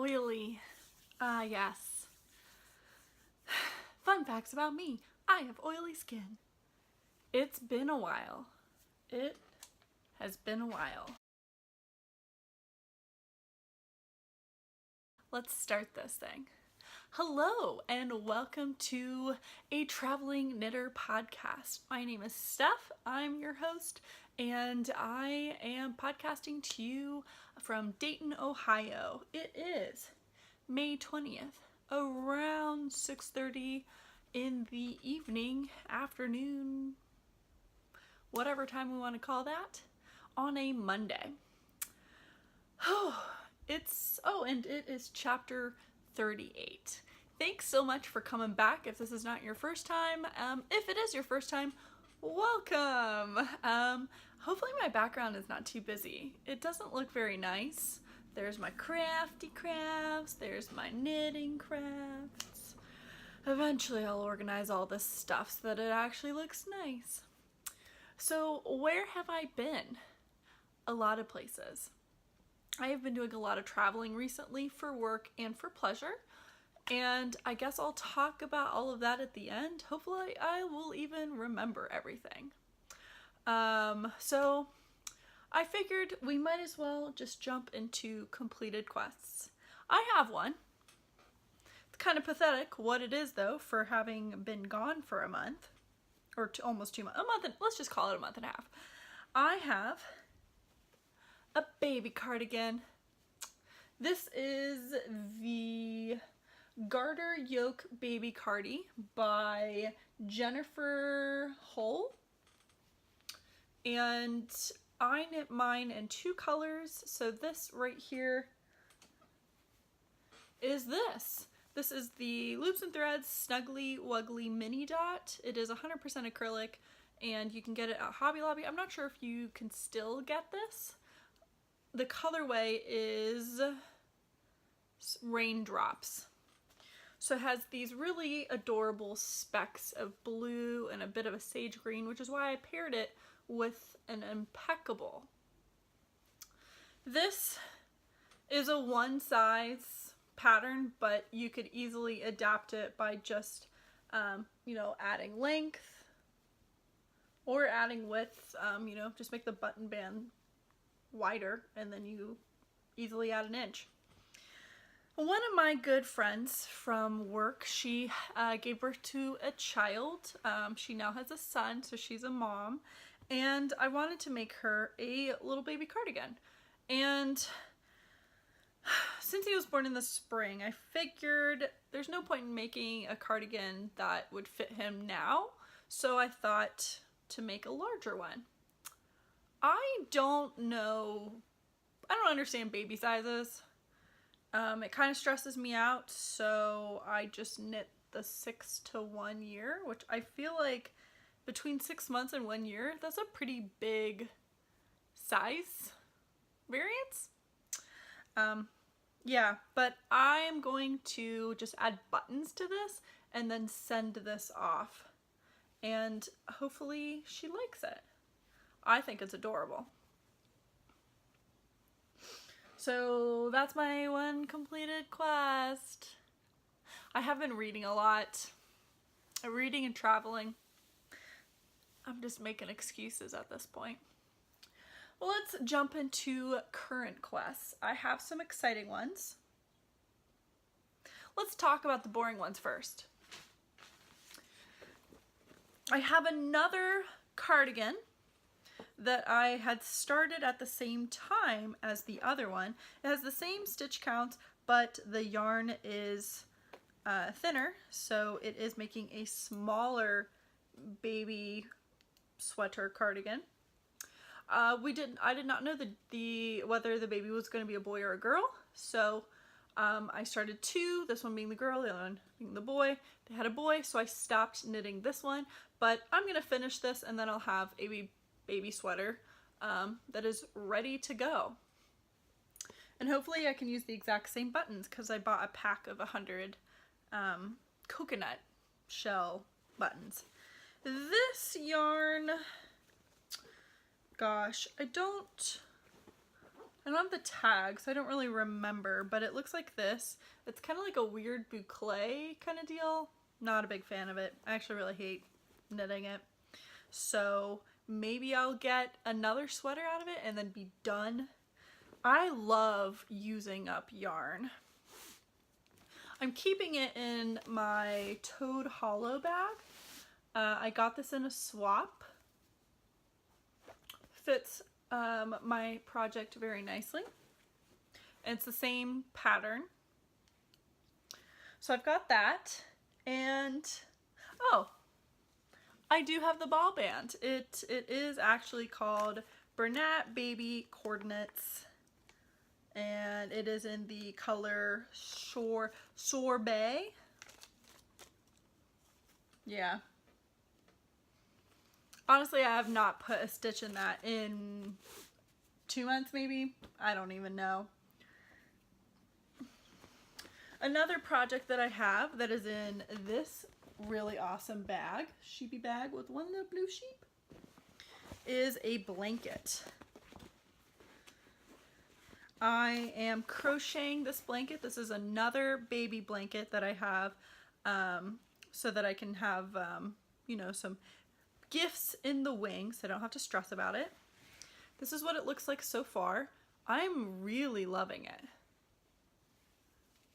Oily. Ah, yes. Fun facts about me. I have oily skin. It's been a while. It has been a while. Let's start this thing. Hello and welcome to a Traveling Knitter podcast. My name is Steph. I'm your host and I am podcasting to you from Dayton, Ohio. It is May 20th, around 6:30 in the evening, afternoon, whatever time we want to call that, on a Monday. And it is chapter 38. Thanks so much for coming back. If this is not your first time, if it is your first time, welcome. Hopefully my background is not too busy. It doesn't look very nice. There's my crafty crafts, there's my knitting crafts. Eventually I'll organize all this stuff so that it actually looks nice. So where have I been? A lot of places. I have been doing a lot of traveling recently for work and for pleasure, and I guess I'll talk about all of that at the end. Hopefully I will even remember everything. So I figured we might as well just jump into completed quests. I have one. It's kind of pathetic what it is though for having been gone for a month, or almost 2 months, let's just call it a month and a half. I have a baby cardigan. This is the Garter Yoke Baby Cardi by Jennifer Hull. And I knit mine in 2 colors. So this right here is this. This is the Loops and Threads Snuggly Wuggly Mini Dot. It is 100% acrylic and you can get it at Hobby Lobby. I'm not sure if you can still get this. The colorway is Raindrops. So it has these really adorable specks of blue and a bit of a sage green, which is why I paired it with an Impeccable. This is a one size pattern, but you could easily adapt it by just, adding length or adding width, just make the button band wider and then you easily add an inch. One of my good friends from work, she gave birth to a child. She now has a son, so she's a mom, and I wanted to make her a little baby cardigan. And since he was born in the spring, I figured there's no point in making a cardigan that would fit him now, so I thought to make a larger one. I don't understand baby sizes. It kind of stresses me out, so I just knit the 6 to 1 year, which I feel like between 6 months and 1 year, that's a pretty big size variance. But I'm going to just add buttons to this and then send this off, and hopefully she likes it. I think it's adorable. So that's my one completed quest. I have been reading a lot. Reading and traveling. I'm just making excuses at this point. Well, let's jump into current quests. I have some exciting ones. Let's talk about the boring ones first. I have another cardigan that I had started at the same time as the other one. It has the same stitch count, but the yarn is thinner, so it is making a smaller baby sweater cardigan. I did not know whether the baby was going to be a boy or a girl, so I started 2, this one being the girl, the other one being the boy. They had a boy, so I stopped knitting this one, but I'm going to finish this and then I'll have a baby sweater that is ready to go. And hopefully I can use the exact same buttons because I bought a pack of 100 coconut shell buttons. This yarn, gosh, I I don't have the tag, so I don't really remember, but it looks like this. It's kind of like a weird boucle kind of deal. Not a big fan of it. I actually really hate knitting it. So maybe I'll get another sweater out of it and then be done. I love using up yarn. I'm keeping it in my Toad Hollow bag. I got this in a swap. Fits my project very nicely. And it's the same pattern. So I've got that. And, oh, I do have the ball band. It is actually called Bernat Baby Coordinates. And it is in the color Sorbet. Yeah. Honestly, I have not put a stitch in that in 2 months maybe. I don't even know. Another project that I have that is in this really awesome bag, sheepy bag with one little blue sheep, is a blanket. I am crocheting this blanket. This is another baby blanket that I have so that I can have, you know, some gifts in the wing so I don't have to stress about it. This is what it looks like so far. I'm really loving it.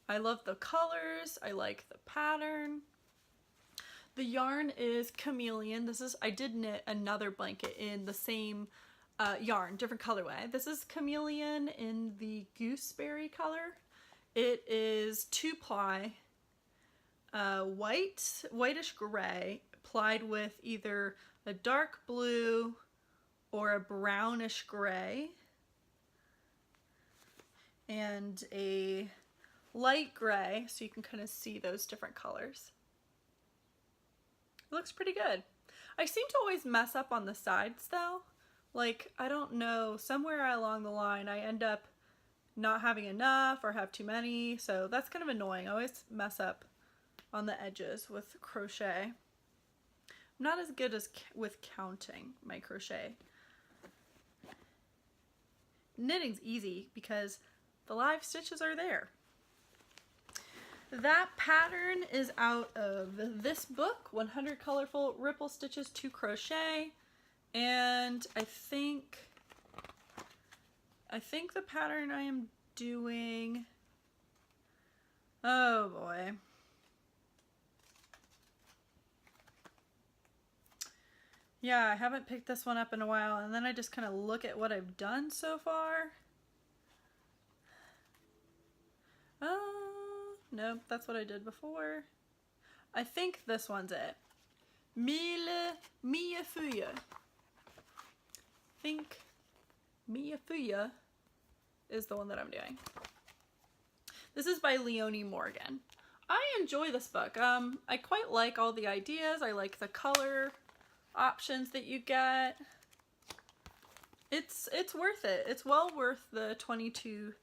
I love the colors. I like the pattern. The yarn is Chameleon. I did knit another blanket in the same yarn, different colorway. This is Chameleon in the gooseberry color. It is 2-ply, whitish gray, plied with either a dark blue or a brownish gray, and a light gray, so you can kind of see those different colors. It looks pretty good. I seem to always mess up on the sides though. Like, I don't know, somewhere along the line I end up not having enough or have too many, so that's kind of annoying. I always mess up on the edges with crochet. I'm not as good as with counting my crochet. Knitting's easy because the live stitches are there. That pattern is out of this book, 100 Colorful Ripple Stitches to Crochet, and I think the pattern I am doing, oh boy. Yeah, I haven't picked this one up in a while, and then I just kind of look at what I've done so far. Nope, that's what I did before. I think this one's it. Mille Fuya. I think Mille Fuya is the one that I'm doing. This is by Leonie Morgan. I enjoy this book. I quite like all the ideas. I like the color options that you get. It's worth it. It's well worth the $22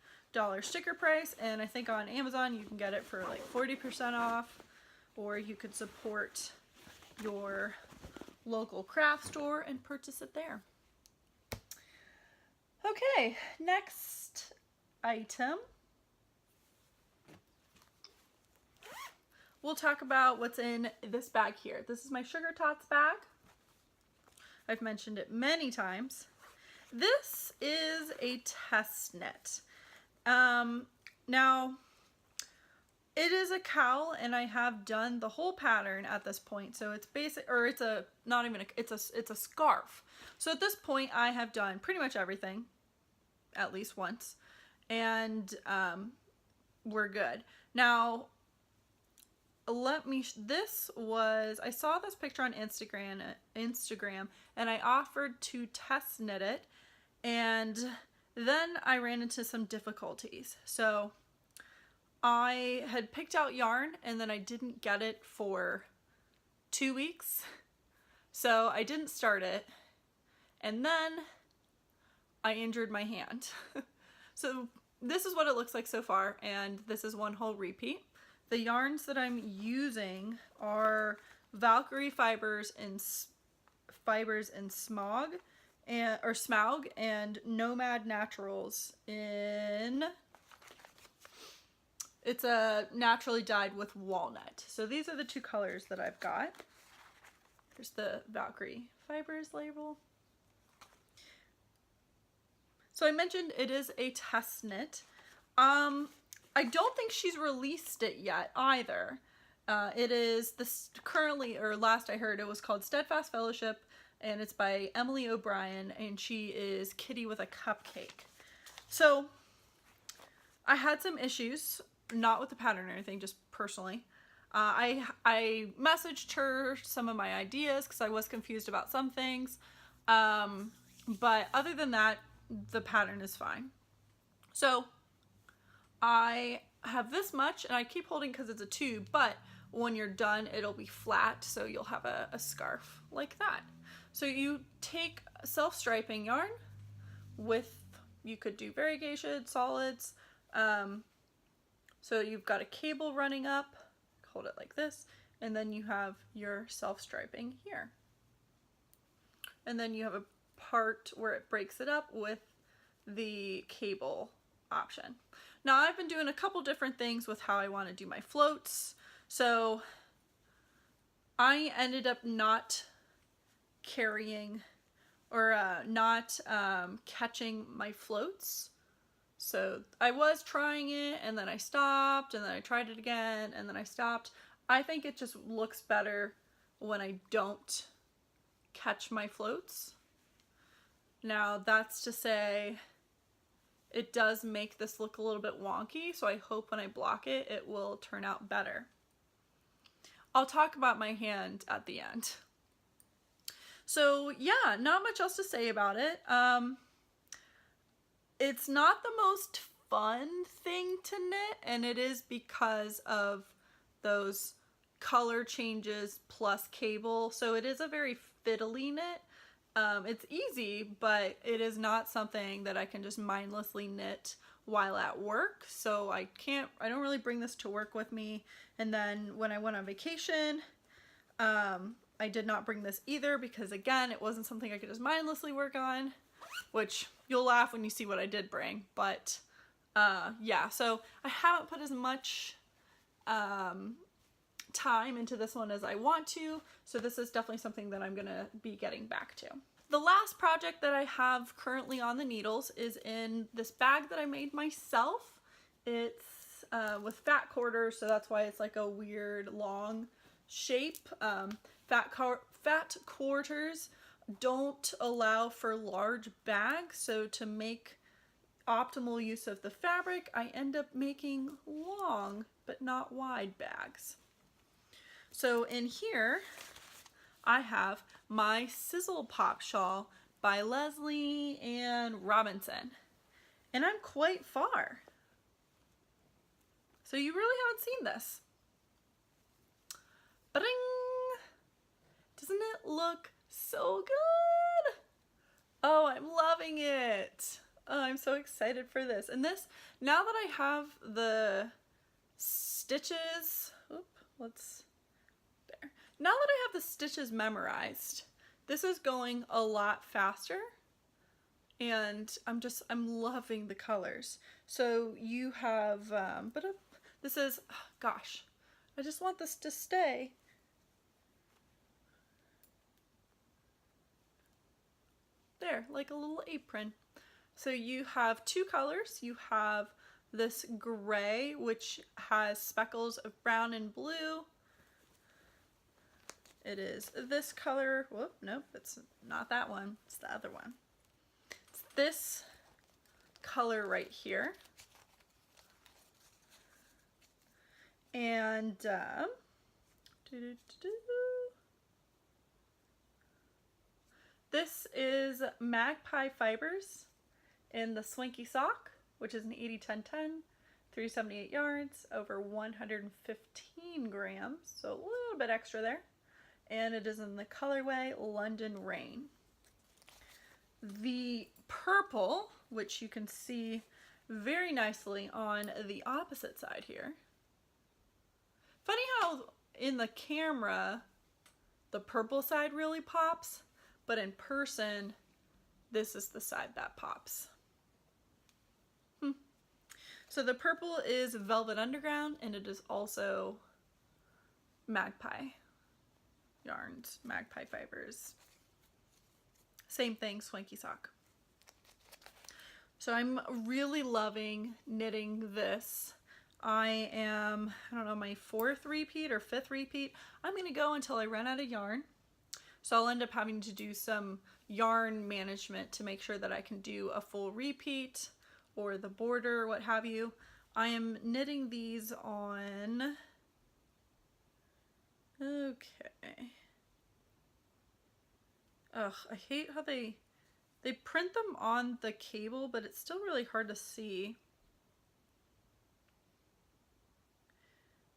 sticker price, and I think on Amazon you can get it for like 40% off, or you could support your local craft store and purchase it there. Okay, next item. We'll talk about what's in this bag here. This is my Sugar Tots bag. I've mentioned it many times. This is a test knit. Now, it is a cowl, and I have done the whole pattern at this point. So it's basic, or it's a, not even a, it's a scarf. So at this point, I have done pretty much everything, at least once, and we're good. Now, I saw this picture on Instagram, and I offered to test knit it, and then I ran into some difficulties. So I had picked out yarn, and then I didn't get it for 2 weeks. So I didn't start it, and then I injured my hand. So this is what it looks like so far, and this is one whole repeat. The yarns that I'm using are Valkyrie Fibers and Smog, or Smaug, and Nomad Naturals in, it's a naturally dyed with walnut. So these are the two colors that I've got. Here's the Valkyrie Fibers label. So I mentioned it is a test knit. I don't think she's released it yet either. It is this currently, or last I heard, it was called Steadfast Fellowship, and it's by Emily O'Brien, and she is Kitty with a Cupcake. So I had some issues, not with the pattern or anything, just personally. I messaged her some of my ideas because I was confused about some things. But other than that, the pattern is fine. So I have this much, and I keep holding because it's a tube, but when you're done, it'll be flat, so you'll have a scarf like that. So you take self-striping yarn with, you could do variegated, solids. So you've got a cable running up, hold it like this, and then you have your self-striping here. And then you have a part where it breaks it up with the cable option. Now I've been doing a couple different things with how I want to do my floats. So I ended up not carrying or not catching my floats. So I was trying it, and then I stopped, and then I tried it again, and then I stopped. I think it just looks better when I don't catch my floats. Now that's to say, it does make this look a little bit wonky, so I hope when I block it, it will turn out better. I'll talk about my hand at the end. So yeah, not much else to say about it. It's not the most fun thing to knit, and it is because of those color changes plus cable. So it is a very fiddly knit. It's easy, but it is not something that I can just mindlessly knit while at work. So I don't really bring this to work with me. And then when I went on vacation, I did not bring this either because, again, it wasn't something I could just mindlessly work on, which you'll laugh when you see what I did bring. But yeah, so I haven't put as much time into this one as I want to, so this is definitely something that I'm gonna be getting back to. The last project that I have currently on the needles is in this bag that I made myself. It's with fat quarters, so that's why it's like a weird long shape. Fat quarters don't allow for large bags, so to make optimal use of the fabric, I end up making long but not wide bags. So in here, I have my Sizzle Pop shawl by Leslie and Robinson, and I'm quite far. So you really haven't seen this. Ba-ding! Doesn't it look so good? Oh, I'm loving it. Oh, I'm so excited for this. And this, now that I have the stitches, now that I have the stitches memorized, this is going a lot faster, and I'm loving the colors. So you have, this is, oh gosh, I just want this to stay. There, like a little apron. So you have two colors. You have this gray, which has speckles of brown and blue. It is this color. Whoop, nope, it's not that one. It's the other one. It's this color right here. And this is Magpie Fibers in the Swanky Sock, which is an 80-10-10, 378 yards, over 115 grams, so a little bit extra there. And it is in the colorway London Rain. The purple, which you can see very nicely on the opposite side here. Funny how in the camera the purple side really pops, but in person this is the side that pops. So the purple is Velvet Underground, and it is also Magpie yarns, Magpie fibers. Same thing, Swanky sock. So I'm really loving knitting this. I don't know, my 4th repeat or 5th repeat. I'm gonna go until I run out of yarn. So I'll end up having to do some yarn management to make sure that I can do a full repeat or the border, what have you. I am knitting these on, okay. Ugh, I hate how they print them on the cable, but it's still really hard to see.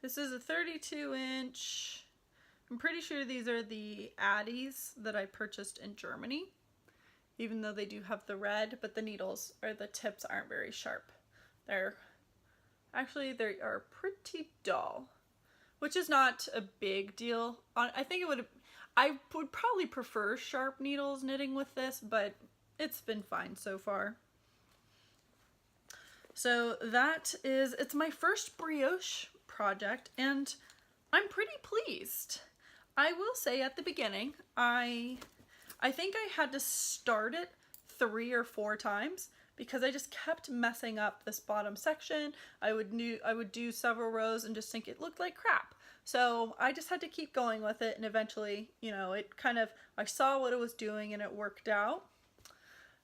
This is a 32-inch. I'm pretty sure these are the Addies that I purchased in Germany, even though they do have the red, but the needles or the tips aren't very sharp. They are pretty dull, which is not a big deal. I would probably prefer sharp needles knitting with this, but it's been fine so far. So it's my first brioche project, and I'm pretty pleased. I will say at the beginning, I think I had to start it 3 or 4 times because I just kept messing up this bottom section. I would do several rows and just think it looked like crap. So I just had to keep going with it, and eventually, you know, I saw what it was doing and it worked out.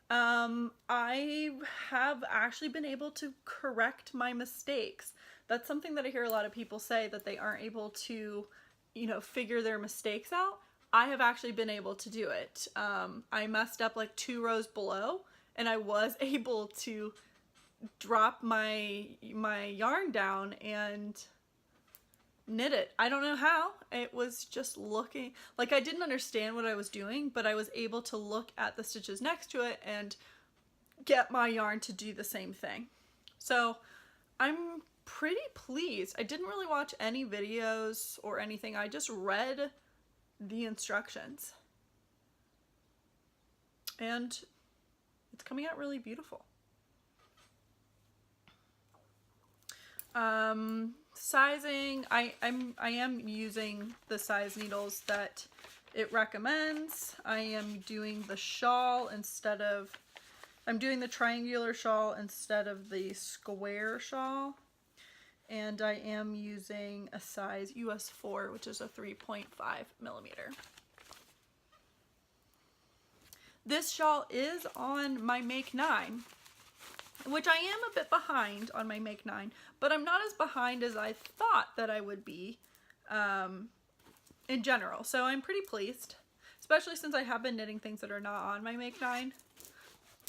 I have actually been able to correct my mistakes. That's something that I hear a lot of people say, that they aren't able to, you know, figure their mistakes out. I have actually been able to do it. I messed up like 2 rows below, and I was able to drop my yarn down and knit it. I don't know how. It was just looking like I didn't understand what I was doing, but I was able to look at the stitches next to it and get my yarn to do the same thing. So I'm pretty pleased. I didn't really watch any videos or anything. I just read the instructions, and it's coming out really beautiful. Sizing, I am using the size needles that it recommends. I am doing the shawl I'm doing the triangular shawl instead of the square shawl. And I am using a size US 4, which is a 3.5 millimeter. This shawl is on my Make 9, which I am a bit behind on my Make 9, but I'm not as behind as I thought that I would be in general. So I'm pretty pleased, especially since I have been knitting things that are not on my Make 9.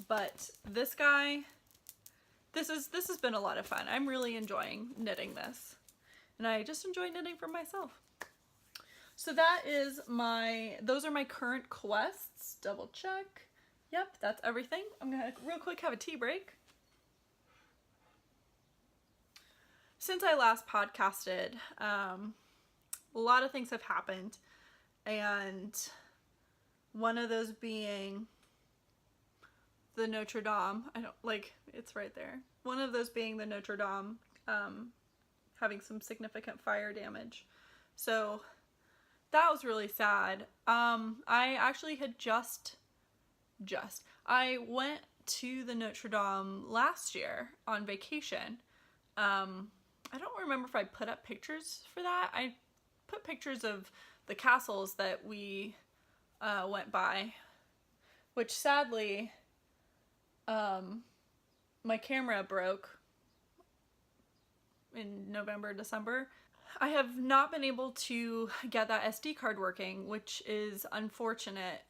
But this guy, this has been a lot of fun. I'm really enjoying knitting this, and I just enjoy knitting for myself. So those are my current quests. Double check. Yep, that's everything. I'm gonna real quick have a tea break. Since I last podcasted, a lot of things have happened, and one of those being the Notre Dame. It's right there. One of those being the Notre Dame having some significant fire damage. So that was really sad. I actually had I went to the Notre Dame last year on vacation. I don't remember if I put up pictures for that. I put pictures of the castles that we went by, which sadly, my camera broke in November, December. I have not been able to get that SD card working, which is unfortunate,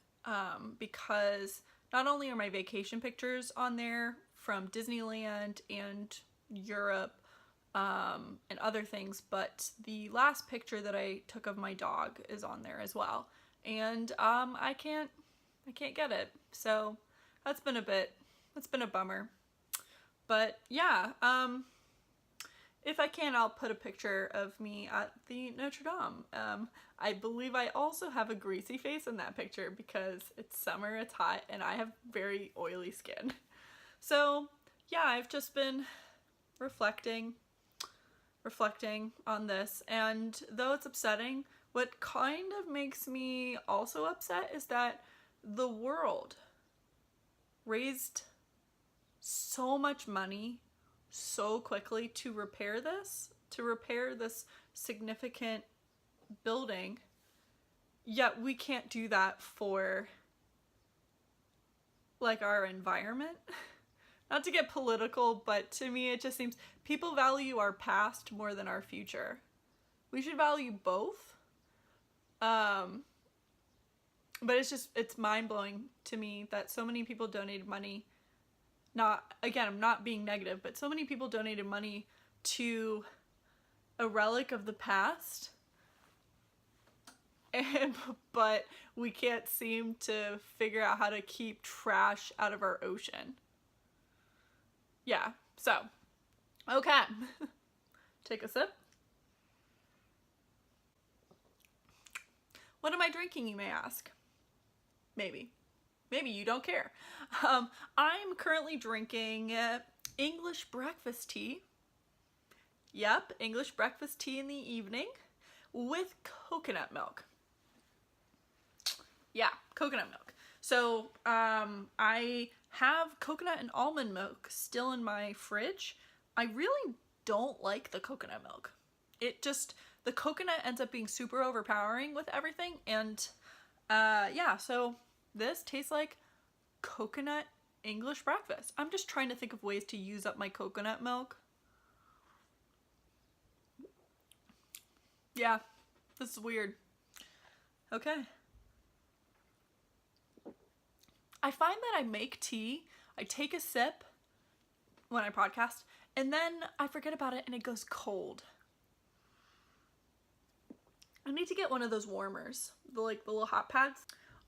because not only are my vacation pictures on there from Disneyland and Europe, and other things, but the last picture that I took of my dog is on there as well, and I can't get it, so that's been a bummer. But yeah, If I can, I'll put a picture of me at the Notre Dame. I believe I also have a greasy face in that picture because it's summer, it's hot, and I have very oily skin. So yeah, I've just been reflecting on this, and though it's upsetting, what kind of makes me also upset is that the world raised so much money so quickly to repair this significant building, yet we can't do that for like our environment. Not to get political, but to me it just seems people value our past more than our future. We should value both. But it's mind-blowing to me that so many people donated money. I'm not being negative, but so many people donated money to a relic of the past. But we can't seem to figure out how to keep trash out of our ocean. Yeah, so, okay. Take a sip. What am I drinking, you may ask? Maybe you don't care. I'm currently drinking English breakfast tea. Yep, English breakfast tea in the evening with coconut milk. Yeah, coconut milk. So I have coconut and almond milk still in my fridge. I really don't like the coconut milk. The coconut ends up being super overpowering with everything, and yeah, so this tastes like coconut English breakfast. I'm just trying to think of ways to use up my coconut milk. Yeah, this is weird. Okay. I find that I make tea, I take a sip when I podcast, and then I forget about it and it goes cold. I need to get one of those warmers, the little hot pads.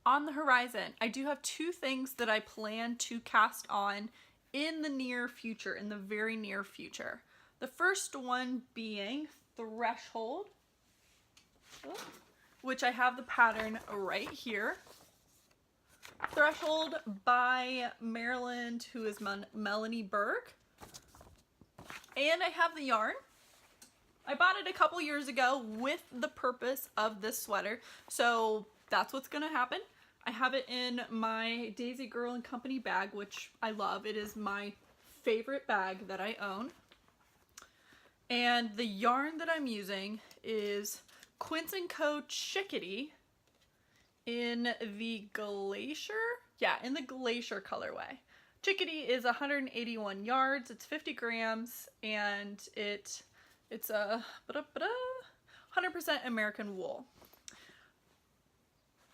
On the horizon, I do have two things that I plan to cast on in the near future, in the very near future. The first one being Threshold, which I have the pattern right here. Threshold by Maryland, who is Melanie Berg. And I have the yarn. I bought it a couple years ago with the purpose of this sweater, so that's what's gonna happen. I have it in my Daisy Girl and Company bag, which I love. It is my favorite bag that I own. And the yarn that I'm using is Quince & Co. Chickadee in the Glacier? Yeah, in the Glacier colorway. Chickadee is 181 yards, it's 50 grams, and it's a 100% American wool.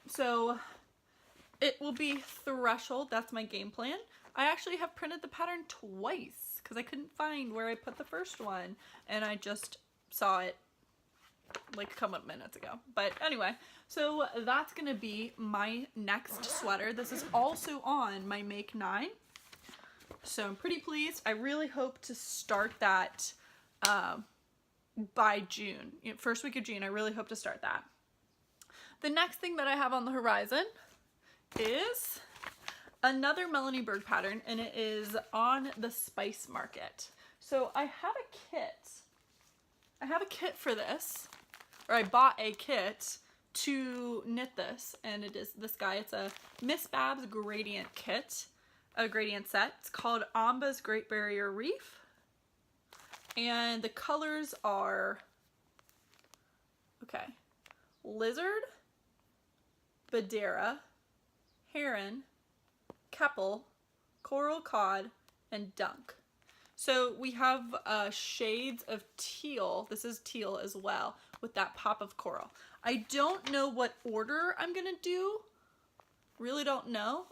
So it will be Threshold, that's my game plan. I actually have printed the pattern twice because I couldn't find where I put the first one, and I just saw it like a couple of minutes ago. But anyway, so that's gonna be my next sweater. This is also on my Make 9. So I'm pretty pleased. I really hope to start that by June. First week of June, I really hope to start that. The next thing that I have on the horizon is another Melanie Berg pattern, and it is on the Spice Market. So I have a kit. I have a kit for this, or I bought a kit to knit this, and it is this guy. It's a Miss Babs gradient kit, a gradient set. It's called Amba's Great Barrier Reef, and the colors are, okay, Lizard, Badera, Heron, Keppel, Coral Cod, and Dunk. So we have shades of teal. This is teal as well, with that pop of coral. I don't know what order I'm gonna do. Really don't know.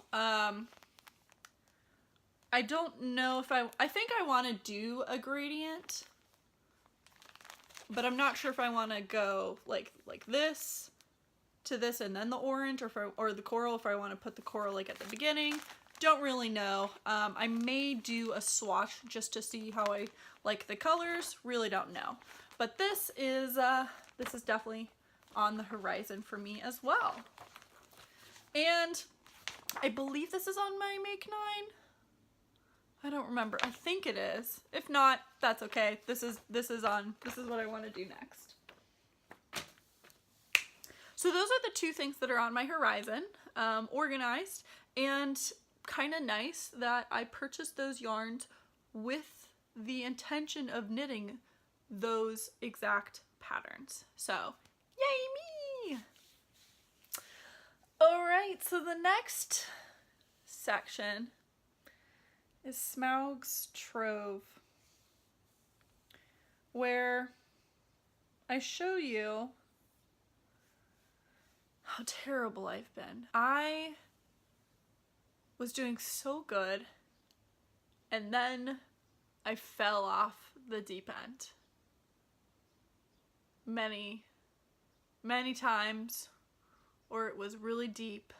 I don't know if I think I want to do a gradient, but I'm not sure if I want to go like this to this and then the orange, or the coral, if I want to put the coral like at the beginning. don't really know. I may do a swatch just to see how I like the colors. Really don't know. But this is definitely on the horizon for me as well. And I believe this is on my Make 9. I don't remember. I think it is. If not, that's okay. This is what I want to do next. So those are the two things that are on my horizon, organized, and kind of nice that I purchased those yarns with the intention of knitting those exact patterns. So, yay me! Alright, so the next section is Smaug's Trove, where I show you how terrible I've been. I was doing so good, and then I fell off the deep end. Many times, or it was really deep.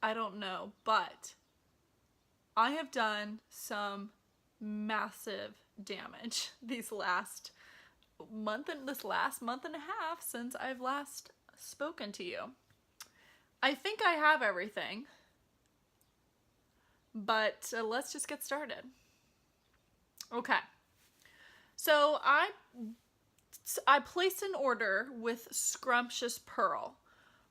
I don't know, but I have done some massive damage this last month and a half since I've last spoken to you. I think I have everything, but let's just get started. Okay, so I placed an order with Scrumptious Pearl.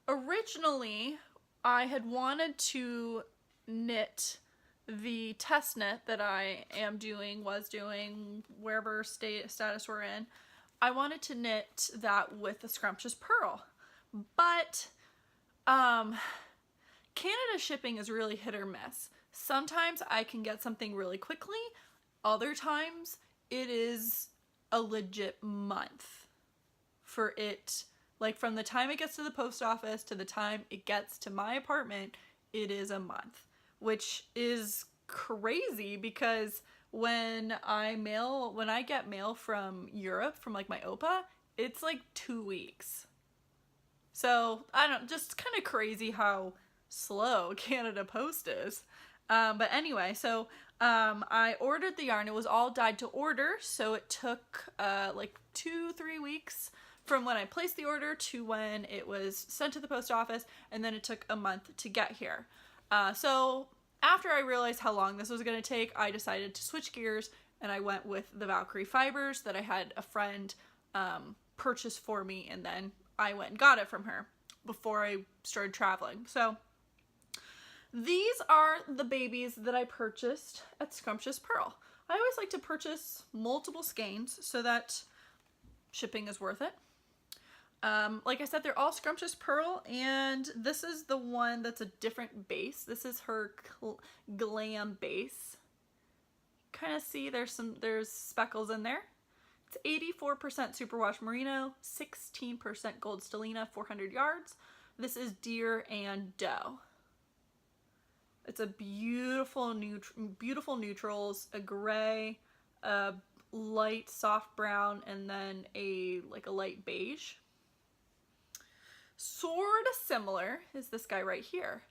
Originally, I had wanted to knit the test knit that I was doing, wherever status we're in. I wanted to knit that with the Scrumptious Pearl, but Canada shipping is really hit or miss. Sometimes I can get something really quickly. Other times it is a legit month for it. Like, from the time it gets to the post office to the time it gets to my apartment, it is a month, which is crazy because when I get mail from Europe, from like my OPA, it's like 2 weeks. So, I don't, just kind of crazy how slow Canada Post is. But anyway, so I ordered the yarn. It was all dyed to order, so it took like 2-3 weeks from when I placed the order to when it was sent to the post office, and then it took a month to get here. So after I realized how long this was going to take, I decided to switch gears, and I went with the Valkyrie fibers that I had a friend purchase for me, and then I went and got it from her before I started traveling. So these are the babies that I purchased at Scrumptious Pearl. I always like to purchase multiple skeins so that shipping is worth it. Like I said, they're all Scrumptious Pearl, and this is the one that's a different base. This is her glam base. Kind of see there's speckles in there. It's 84% superwash merino, 16% gold stellina, 400 yards. This is deer and doe. It's a beautiful neutrals, a gray, a light soft brown, and then a light beige. Sort of similar is this guy right here.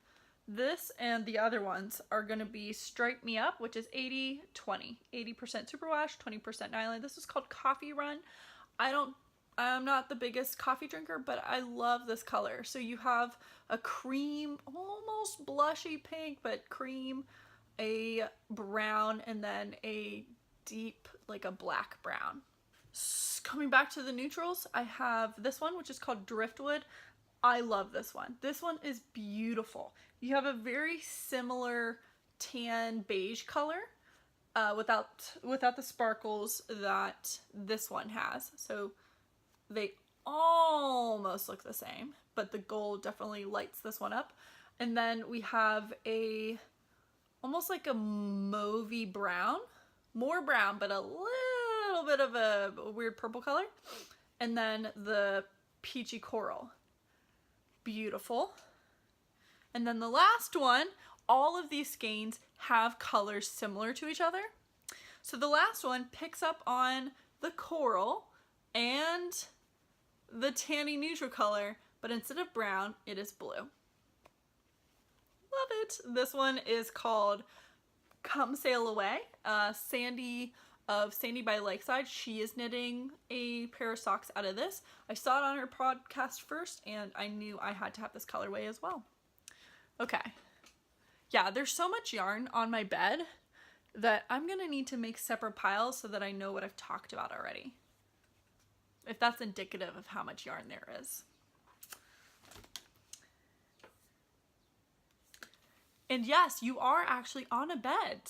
This and the other ones are going to be Stripe Me Up, which is 80-20. 80% superwash, 20% nylon. This is called Coffee Run. I'm not the biggest coffee drinker, but I love this color. So you have a cream, almost blushy pink, but cream, a brown, and then a deep, like a black brown. Coming back to the neutrals, I have this one, which is called Driftwood. I love this one. This one is beautiful. You have a very similar tan beige color without the sparkles that this one has. So they almost look the same, but the gold definitely lights this one up. And then we have almost like a mauvey brown, more brown, but a little bit of a weird purple color. And then the peachy coral. Beautiful. And then the last one, all of these skeins have colors similar to each other. So the last one picks up on the coral and the tanny neutral color, but instead of brown, it is blue. love it. This one is called Come Sail Away. Sandy of Sandy by Lakeside, she is knitting a pair of socks out of this. I saw it on her podcast first and I knew I had to have this colorway as well. Okay. Yeah, there's so much yarn on my bed that I'm gonna need to make separate piles so that I know what I've talked about already. If that's indicative of how much yarn there is. And yes, you are actually on a bed.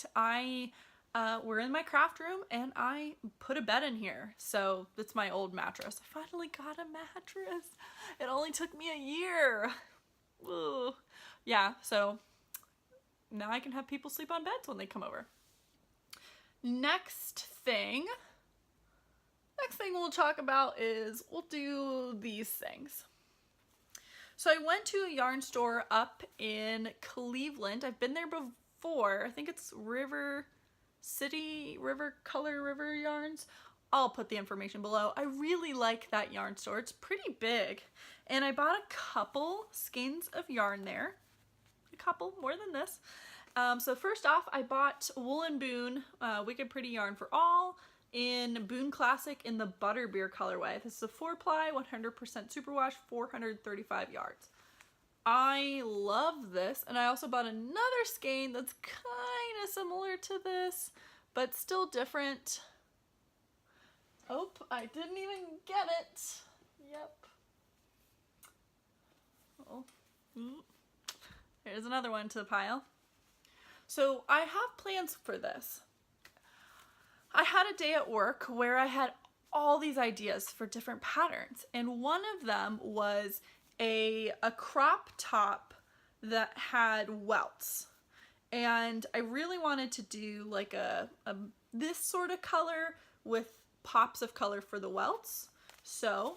We're in my craft room and I put a bed in here. So that's my old mattress. I finally got a mattress. It only took me a year. Ugh. Yeah, so now I can have people sleep on beds when they come over. Next thing we'll talk about is we'll do these things. So I went to a yarn store up in Cleveland. I've been there before. I think it's River Color River Yarns. I'll put the information below. I really like that yarn store. It's pretty big. And I bought a couple skeins of yarn there. A couple, more than this. So first off, I bought Wool & Boon Wicked Pretty Yarn for All in Boon Classic in the Butterbeer colorway. This is a 4-ply, 100% superwash, 435 yards. I love this, and I also bought another skein that's kind of similar to this, but still different. Oh, I didn't even get it. Yep. Oh. Here's another one to the pile. So I have plans for this. I had a day at work where I had all these ideas for different patterns, and one of them was a crop top that had welts. And I really wanted to do like this sort of color with pops of color for the welts. So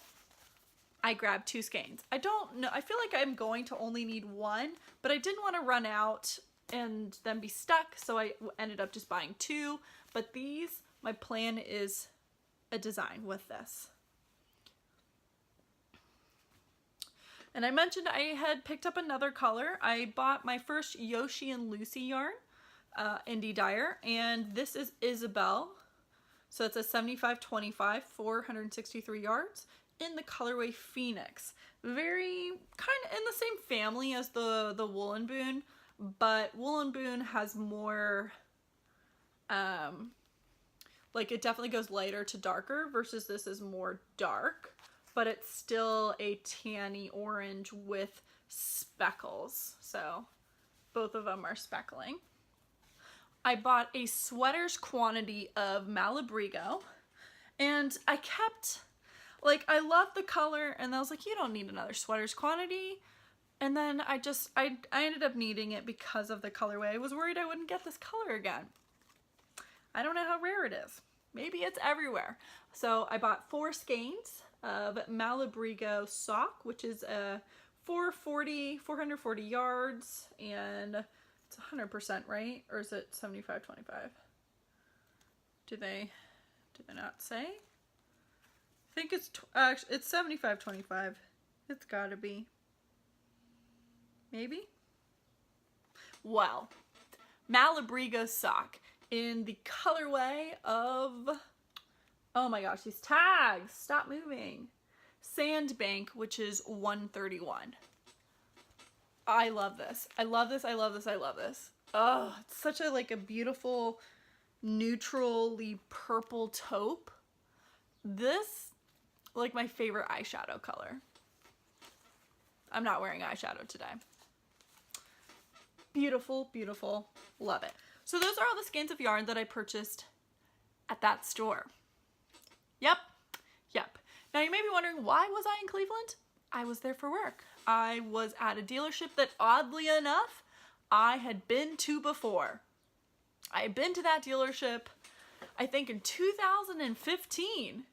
I grabbed 2 skeins. I don't know, I feel like I'm going to only need one, but I didn't want to run out and then be stuck, so I ended up just buying 2. But these, my plan is a design with this. And I mentioned I had picked up another color. I bought my first Yoshi and Lucy yarn, Indie Dyer, and this is Isabel. So it's a 75-25, 463 yards in the colorway Phoenix. Very kind of in the same family as the Wool & Boon, but Wool & Boon has more, like it definitely goes lighter to darker versus this is more dark, but it's still a tanny orange with speckles. So both of them are speckling. I bought a sweater's quantity of Malabrigo, and I kept, like, I love the color, and I was like, you don't need another sweater's quantity. And then I ended up needing it because of the colorway. I was worried I wouldn't get this color again. I don't know how rare it is. Maybe it's everywhere. So I bought 4 skeins of Malabrigo sock, which is a 440 yards, and it's 100%, right? Or is it 75-25? Do they not say? I think it's 75-25. It's gotta be. Maybe? Well, Malabrigo sock in the colorway of, oh my gosh, these tags, stop moving. Sandbank, which is 131. I love this. I love this. I love this. I love this. Oh, it's such a like a beautiful neutrally purple taupe. This, like my favorite eyeshadow color. I'm not wearing eyeshadow today. Beautiful, beautiful. Love it. So those are all the skeins of yarn that I purchased at that store. Yep. Now you may be wondering, why was I in Cleveland? I was there for work. I was at a dealership that, oddly enough, I had been to before. I had been to that dealership, I think in 2015.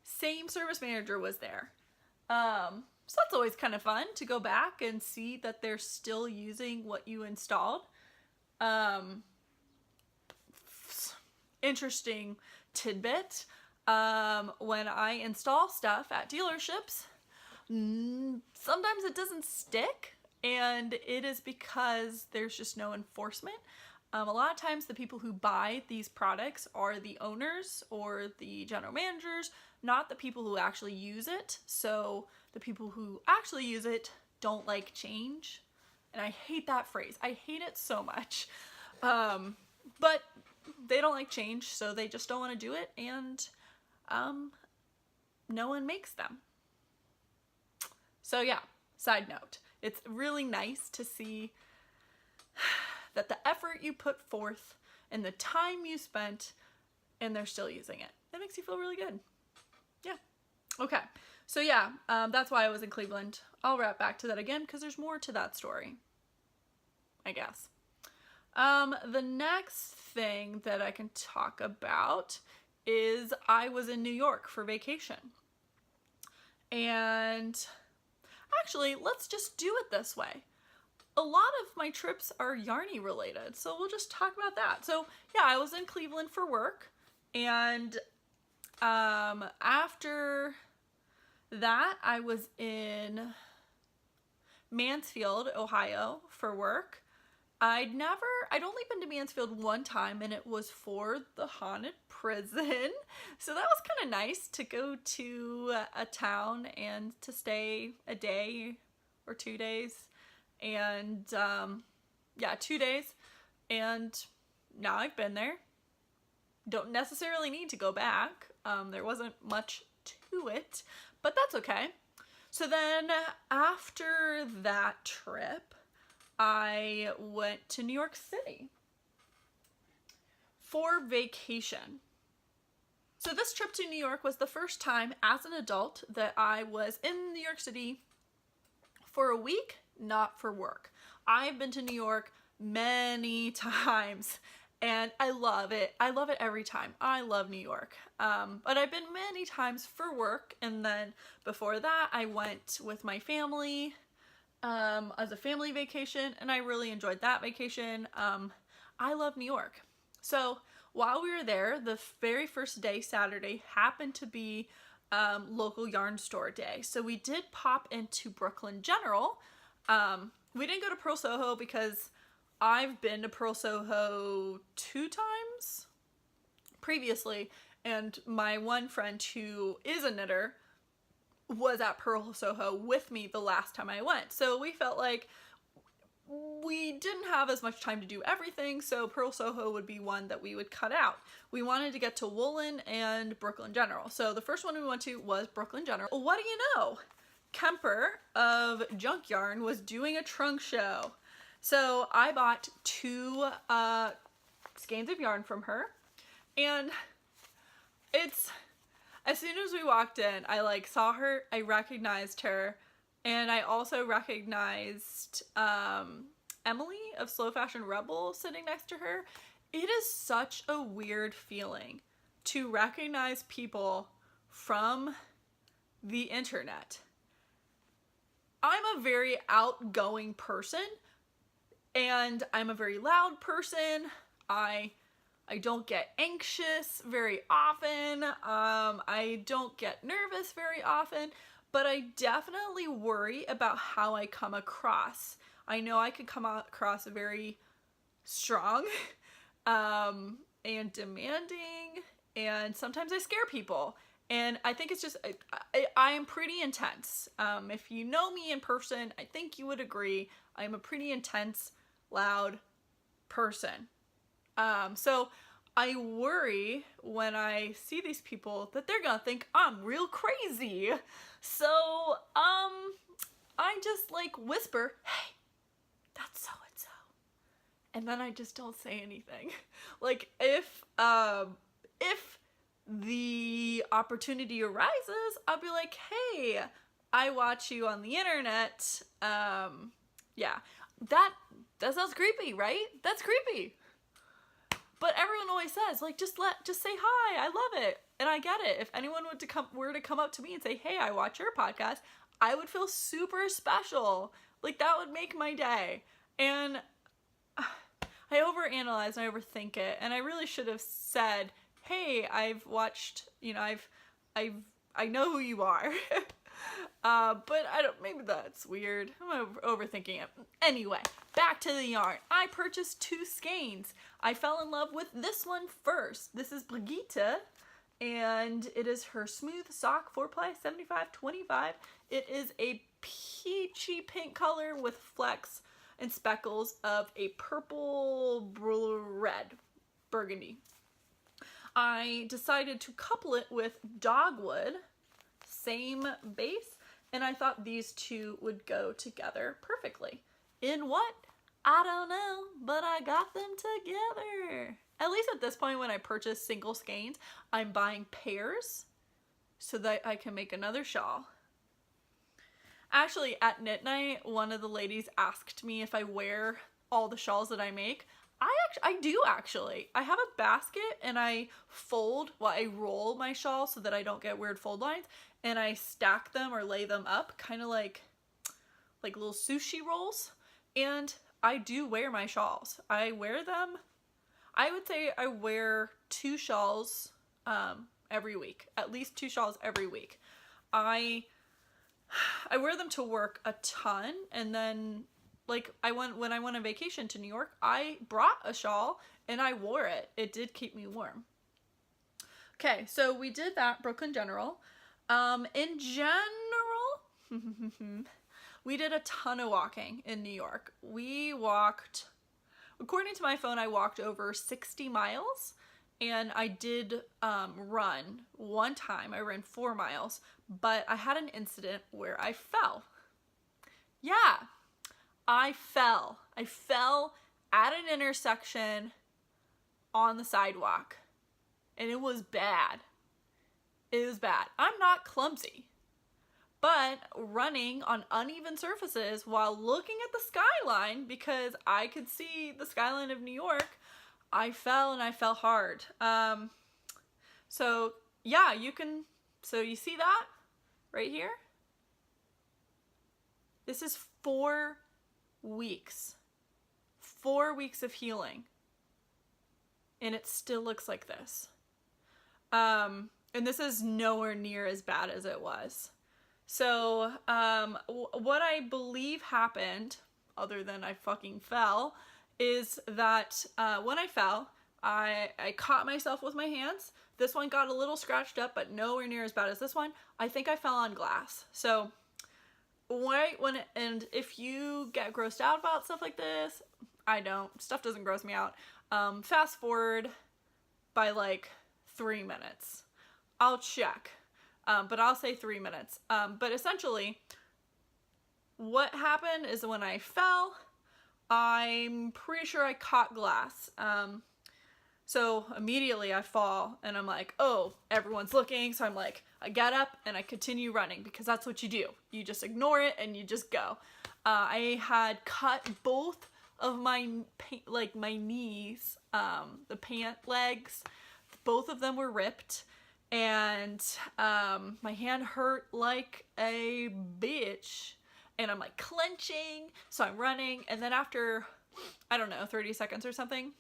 Same service manager was there. So that's always kind of fun to go back and see that they're still using what you installed. Interesting tidbit. When I install stuff at dealerships, sometimes it doesn't stick, and it is because there's just no enforcement. A lot of times the people who buy these products are the owners or the general managers, not the people who actually use it. So the people who actually use it don't like change. And I hate that phrase. I hate it so much. But they don't like change, so they just don't want to do it, and no one makes them. So yeah, side note. It's really nice to see that the effort you put forth and the time you spent, and they're still using it. It makes you feel really good. Yeah. Okay. So yeah, that's why I was in Cleveland. I'll wrap back to that again because there's more to that story, I guess. The next thing that I can talk about is I was in New York for vacation. And actually, let's just do it this way. A lot of my trips are Yarny related, so we'll just talk about that. So yeah, I was in Cleveland for work, and after that, I was in Mansfield, Ohio for work. I'd only been to Mansfield one time, and it was for the haunted prison. So that was kind of nice to go to a town and to stay a day or 2 days. And yeah, 2 days. And now I've been there. Don't necessarily need to go back. There wasn't much to it, but that's okay. So then after that trip, I went to New York City for vacation. So this trip to New York was the first time as an adult that I was in New York City for a week, not for work. I've been to New York many times and I love it. I love it every time. I love New York. But I've been many times for work, and then before that I went with my family as a family vacation, and I really enjoyed that vacation. I love New York. So while we were there, the very first day, Saturday, happened to be local yarn store day. So we did pop into Brooklyn General. We didn't go to Pearl Soho because I've been to Pearl Soho 2 times previously, and my one friend who is a knitter was at Pearl Soho with me the last time I went. So we felt like we didn't have as much time to do everything, so Pearl Soho would be one that we would cut out. We wanted to get to Woolen and Brooklyn General. So the first one we went to was Brooklyn General. What do you know? Kemper of Junk Yarn was doing a trunk show. So I bought 2 skeins of yarn from her, and it's, as soon as we walked in, I saw her, I recognized her, and I also recognized Emily of Slow Fashion Rebel sitting next to her. It is such a weird feeling to recognize people from the internet. I'm a very outgoing person, and I'm a very loud person. I don't get anxious very often. I don't get nervous very often, but I definitely worry about how I come across. I know I could come across very strong and demanding, and sometimes I scare people. And I think it's just, I am pretty intense. If you know me in person, I think you would agree. I'm a pretty intense, loud person. So I worry when I see these people that they're gonna think I'm real crazy. So, I just whisper, hey, that's so and so. And then I just don't say anything. If the opportunity arises, I'll be like, hey, I watch you on the internet. Yeah, that sounds creepy, right? That's creepy. But everyone always says, just say hi. I love it. And I get it. If anyone were to come up to me and say, hey, I watch your podcast, I would feel super special. That would make my day. And I overanalyze and I overthink it. And I really should have said, hey, I've watched, I know who you are. But I don't, maybe that's weird. I'm overthinking it. Anyway, back to the yarn. I purchased 2 skeins. I fell in love with this one first. This is Brigitte, and it is her Smooth Sock 4-ply 75/25. It is a peachy pink color with flecks and speckles of a purple red burgundy. I decided to couple it with Dogwood, same base, and I thought these two would go together perfectly. In what? I don't know, but I got them together. At least at this point when I purchase single skeins, I'm buying pairs so that I can make another shawl. Actually, at knit night, one of the ladies asked me if I wear all the shawls that I make. I do actually. I have a basket and I I roll my shawl so that I don't get weird fold lines, and I stack them or lay them up kind of like little sushi rolls, and I do wear my shawls. I wear them. I would say I wear 2 shawls every week, at least 2 shawls every week. I wear them to work a ton, and then when I went on vacation to New York, I brought a shawl and I wore it. It did keep me warm. Okay, so we did that, Brooklyn General. In general, we did a ton of walking in New York. We walked, according to my phone, I walked over 60 miles. And I did run one time. I ran 4 miles, but I had an incident where I fell. Yeah, I fell. I fell at an intersection on the sidewalk, and it was bad. It was bad. I'm not clumsy, but running on uneven surfaces while looking at the skyline, because I could see the skyline of New York, I fell, and I fell hard. So yeah, so you see that right here? This is 4 weeks. 4 weeks of healing. And it still looks like this. And this is nowhere near as bad as it was. So, what I believe happened, other than I fucking fell, is that when I fell, I caught myself with my hands. This one got a little scratched up, but nowhere near as bad as this one. I think I fell on glass. So and if you get grossed out about stuff like this, I don't. Stuff doesn't gross me out. Fast forward by like 3 minutes. I'll check, but I'll say 3 minutes. But essentially, what happened is when I fell, I'm pretty sure I caught glass. So immediately I fall and I'm like, oh, everyone's looking. So I'm like, I get up and I continue running, because that's what you do. You just ignore it and you just go. I had cut both of my knees, the pant legs, both of them were ripped, and my hand hurt like a bitch. And I'm like clenching, so I'm running, and then after, I don't know, 30 seconds or something,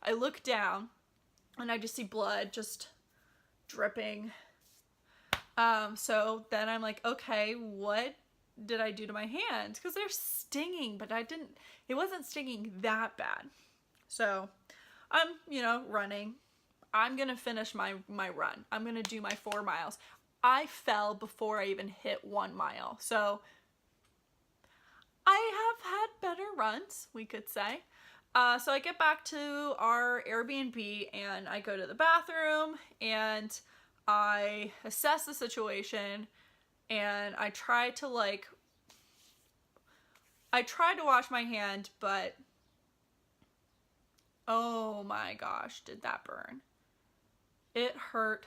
I look down and I just see blood just dripping. So then I'm like, okay, what did I do to my hands? Because they're stinging, but it wasn't stinging that bad. So I'm, running. I'm gonna finish my run. I'm gonna do my 4 miles. I fell before I even hit 1 mile. So I have had better runs, we could say. So I get back to our Airbnb and I go to the bathroom and I assess the situation, and I try to wash my hand, but oh my gosh, did that burn. It hurt.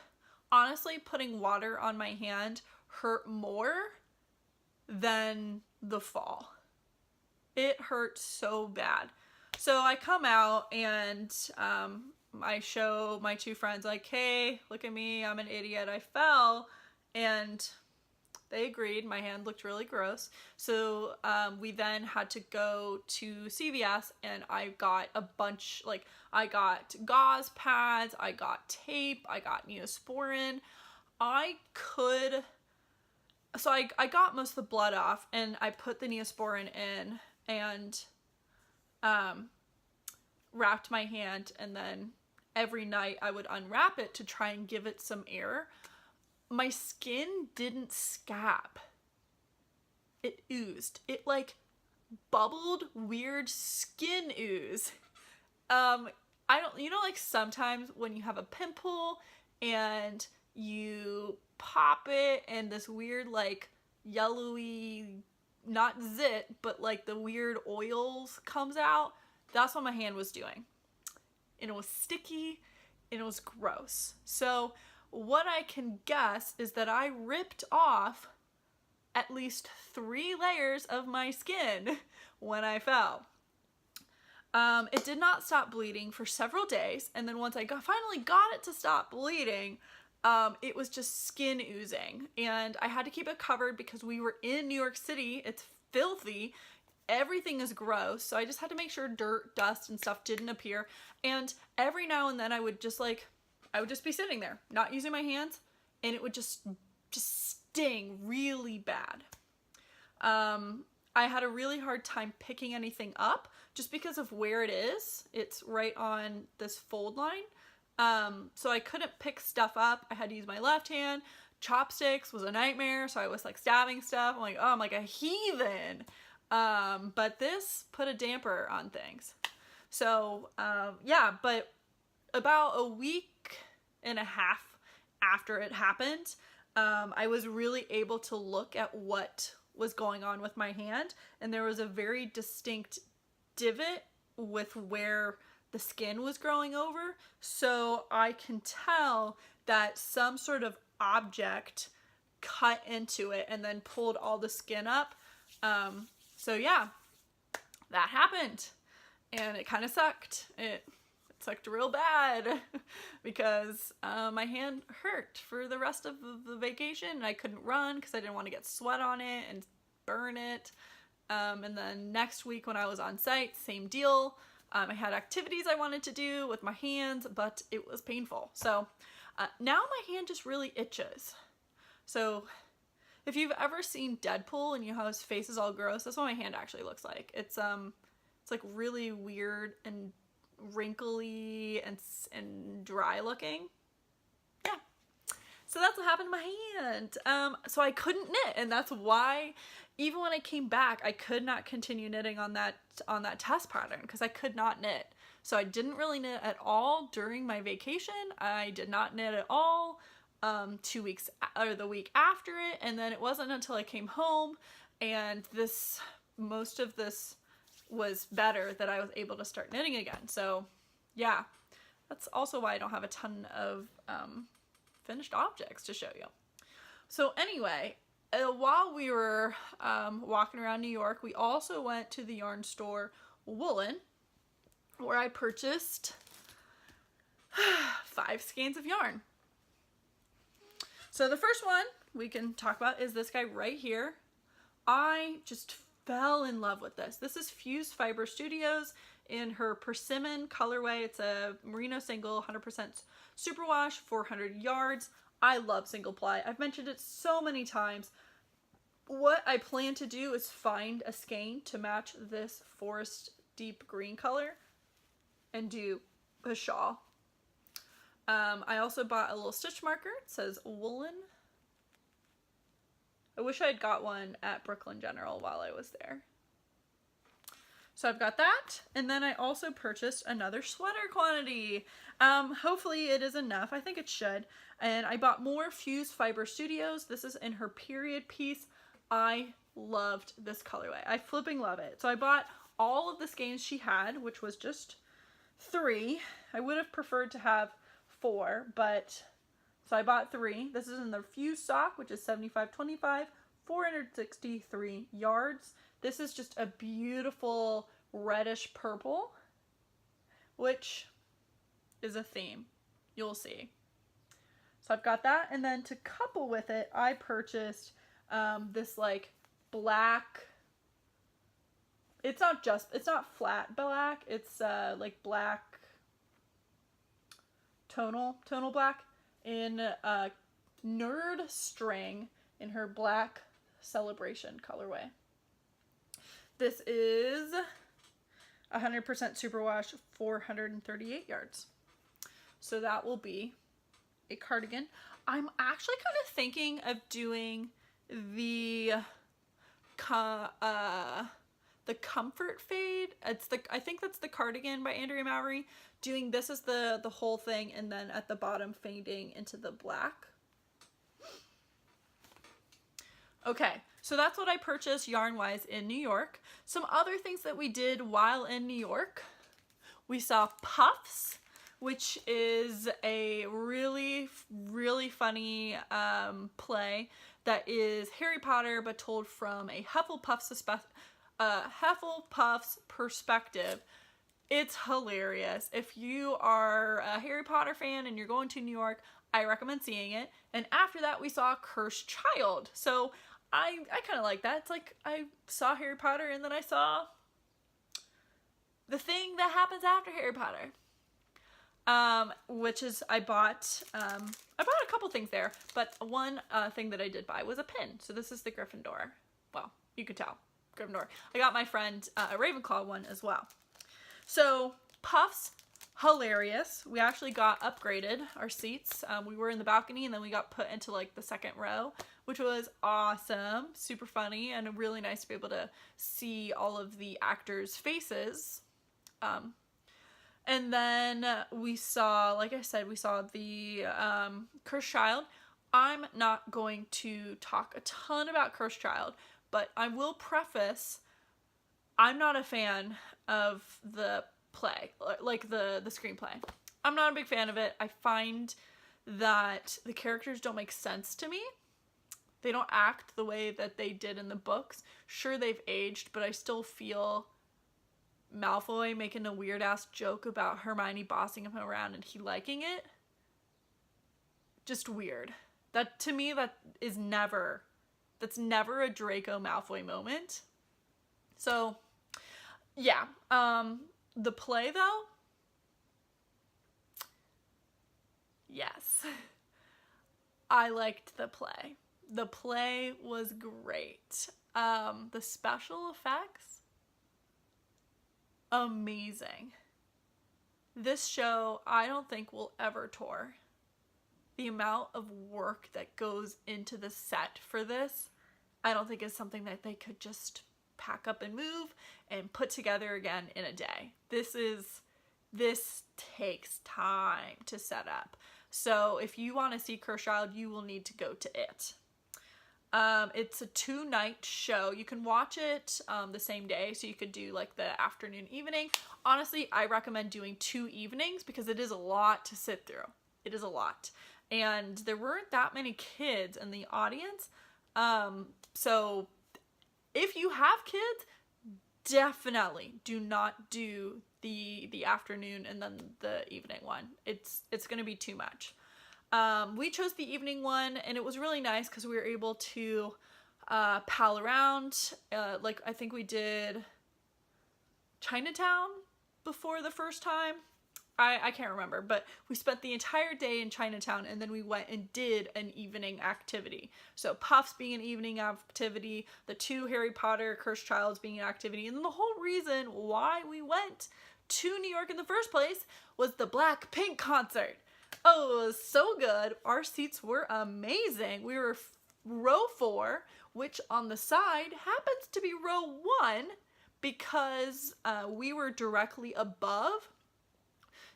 Honestly, putting water on my hand hurt more than the fall. It hurt so bad. So I come out and I show my 2 friends, like, hey, look at me, I'm an idiot, I fell. And they agreed. My hand looked really gross. So we then had to go to CVS, and I got a bunch, I got gauze pads, I got tape, I got Neosporin. I could so I got most of the blood off, and I put the Neosporin in and wrapped my hand, and then every night I would unwrap it to try and give it some air. My skin didn't scab. It oozed. It like bubbled weird skin ooze. I don't, you know, like sometimes when you have a pimple and you pop it and this weird like yellowy, not zit, but like the weird oils comes out. That's what my hand was doing. And it was sticky and it was gross. So what I can guess is that I ripped off at least 3 layers of my skin when I fell. It did not stop bleeding for several days, and then once I finally got it to stop bleeding, it was just skin oozing, and I had to keep it covered because we were in New York City. It's filthy. Everything is gross, so I just had to make sure dirt, dust, and stuff didn't appear. And every now and then I would just be sitting there, not using my hands, and it would just sting really bad. I had a really hard time picking anything up just because of where it is. It's right on this fold line. So I couldn't pick stuff up. I had to use my left hand. Chopsticks was a nightmare, so I was like stabbing stuff. I'm like a heathen. But this put a damper on things. So, yeah, but about a week and a half after it happened, I was really able to look at what was going on with my hand, and there was a very distinct divot with where the skin was growing over, so I can tell that some sort of object cut into it and then pulled all the skin up. So yeah, that happened, and it kind of sucked. It sucked real bad because my hand hurt for the rest of the vacation, and I couldn't run because I didn't want to get sweat on it and burn it. And then next week when I was on site, same deal. I had activities I wanted to do with my hands, but it was painful. So now my hand just really itches. So if you've ever seen Deadpool and you know how his face is all gross, that's what my hand actually looks like. It's like really weird and wrinkly and dry looking. Yeah. So that's what happened to my hand. So I couldn't knit, and that's why even when I came back, I could not continue knitting on that test pattern because I could not knit. So I didn't really knit at all during my vacation. I did not knit at all 2 weeks or the week after it, and then it wasn't until I came home and most of this was better that I was able to start knitting again. So yeah, that's also why I don't have a ton of finished objects to show you. So anyway, while we were walking around New York, we also went to the yarn store Woolen, where I purchased 5 skeins of yarn. So the first one we can talk about is this guy right here. I just fell in love with this. This is Fuse Fiber Studios in her Persimmon colorway. It's a merino single, 100% superwash, 400 yards. I love single ply. I've mentioned it so many times. What I plan to do is find a skein to match this forest deep green color and do a shawl. I also bought a little stitch marker. It says Woolen. I wish I had got one at Brooklyn General while I was there. So I've got that, and then I also purchased another sweater quantity. Hopefully it is enough. I think it should. And I bought more Fuse Fiber Studios. This is in her period piece. I loved this colorway. I flipping love it. So I bought all of the skeins she had, which was just 3. I would have preferred to have 4, but so I bought 3. This is in the Fuse sock, which is 75/25, 463 yards. This is just a beautiful reddish purple, which is a theme. You'll see. So I've got that, and then to couple with it, I purchased this like black. It's not flat black. It's like black tonal black in Nerd String in her black Celebration colorway. This is 100% superwash, 438 yards. So that will be a cardigan. I'm actually kind of thinking of doing the Comfort Fade. I think that's the cardigan by Andrea Mowry. Doing this as the whole thing, and then at the bottom fading into the black. Okay, so that's what I purchased yarn-wise in New York. Some other things that we did while in New York. We saw Puffs, which is a really, really funny play that is Harry Potter, but told from a Hufflepuff's perspective. It's hilarious. If you are a Harry Potter fan and you're going to New York, I recommend seeing it. And after that, we saw Cursed Child. So I kind of like that. It's like I saw Harry Potter and then I saw the thing that happens after Harry Potter. Which is I bought a couple things there, but one thing that I did buy was a pin. So this is the Gryffindor. Well, you could tell, Gryffindor. I got my friend a Ravenclaw one as well. So Puffs, hilarious. We actually got upgraded our seats. We were in the balcony and then we got put into like the second row, which was awesome, super funny, and really nice to be able to see all of the actors' faces. And then we saw, like I said, we saw the Cursed Child. I'm not going to talk a ton about Cursed Child, but I will preface, I'm not a fan of the play, like the screenplay. I'm not a big fan of it. I find that the characters don't make sense to me. They don't act the way that they did in the books. Sure, they've aged, but I still feel Malfoy making a weird ass joke about Hermione bossing him around and he liking it. Just weird. That, to me, that's never a Draco Malfoy moment. So, yeah. The play, though? Yes. I liked the play. The play was great. The special effects, amazing. This show, I don't think will ever tour. The amount of work that goes into the set for this, I don't think is something that they could just pack up and move and put together again in a day. This takes time to set up. So if you want to see Cursed Child, you will need to go to it. It's a 2-night show. You can watch it the same day, so you could do like the afternoon, evening. Honestly, I recommend doing 2 evenings because it is a lot to sit through. It is a lot. And there weren't that many kids in the audience. So if you have kids, definitely do not do the afternoon and then the evening one. It's going to be too much. We chose the evening one, and it was really nice because we were able to pal around. Like, I think we did Chinatown before the first time. I can't remember, but we spent the entire day in Chinatown, and then we went and did an evening activity. So Puffs being an evening activity, the 2 Harry Potter Cursed Childs being an activity, and the whole reason why we went to New York in the first place was the Blackpink concert. Oh, it was so good. Our seats were amazing. We were row 4, which on the side happens to be row 1 because we were directly above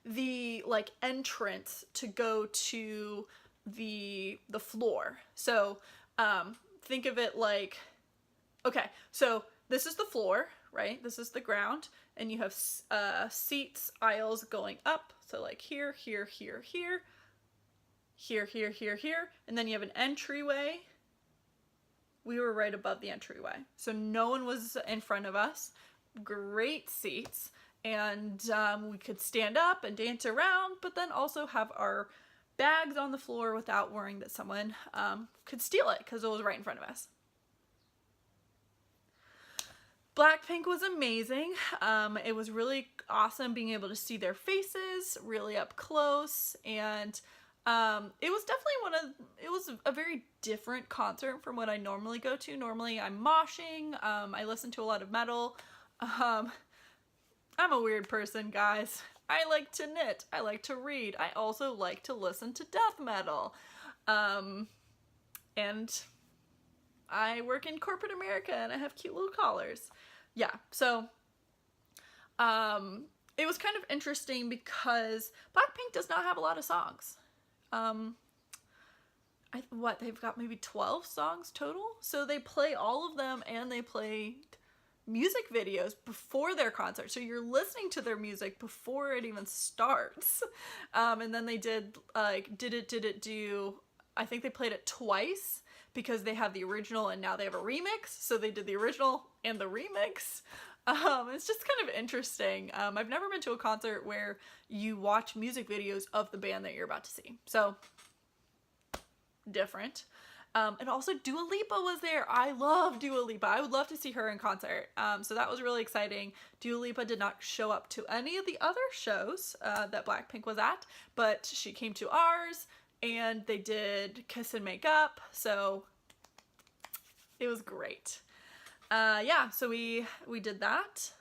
the like entrance to go to the floor. So think of it like, okay, so this is the floor, right? This is the ground, and you have seats, aisles going up. So like here, here, here, here, here, here, here, here, and then you have an entryway. We were right above the entryway, so no one was in front of us. Great seats. And we could stand up and dance around, but then also have our bags on the floor without worrying that someone could steal it because it was right in front of us. Blackpink was amazing. It was really awesome being able to see their faces really up close, and It was definitely it was a very different concert from what I normally go to. Normally I'm moshing, I listen to a lot of metal. I'm a weird person, guys. I like to knit, I like to read, I also like to listen to death metal. And I work in corporate America and I have cute little collars. Yeah, so it was kind of interesting because Blackpink does not have a lot of songs. They've got maybe 12 songs total? So they play all of them and they play music videos before their concert. So you're listening to their music before it even starts. And then they did, like, Did It Do, I think they played it twice because they have the original and now they have a remix. So they did the original and the remix. It's just kind of interesting. I've never been to a concert where you watch music videos of the band that you're about to see. So, different. And also Dua Lipa was there. I love Dua Lipa. I would love to see her in concert. So that was really exciting. Dua Lipa did not show up to any of the other shows that Blackpink was at, but she came to ours and they did Kiss and Make Up. So it was great. Yeah, so we did that.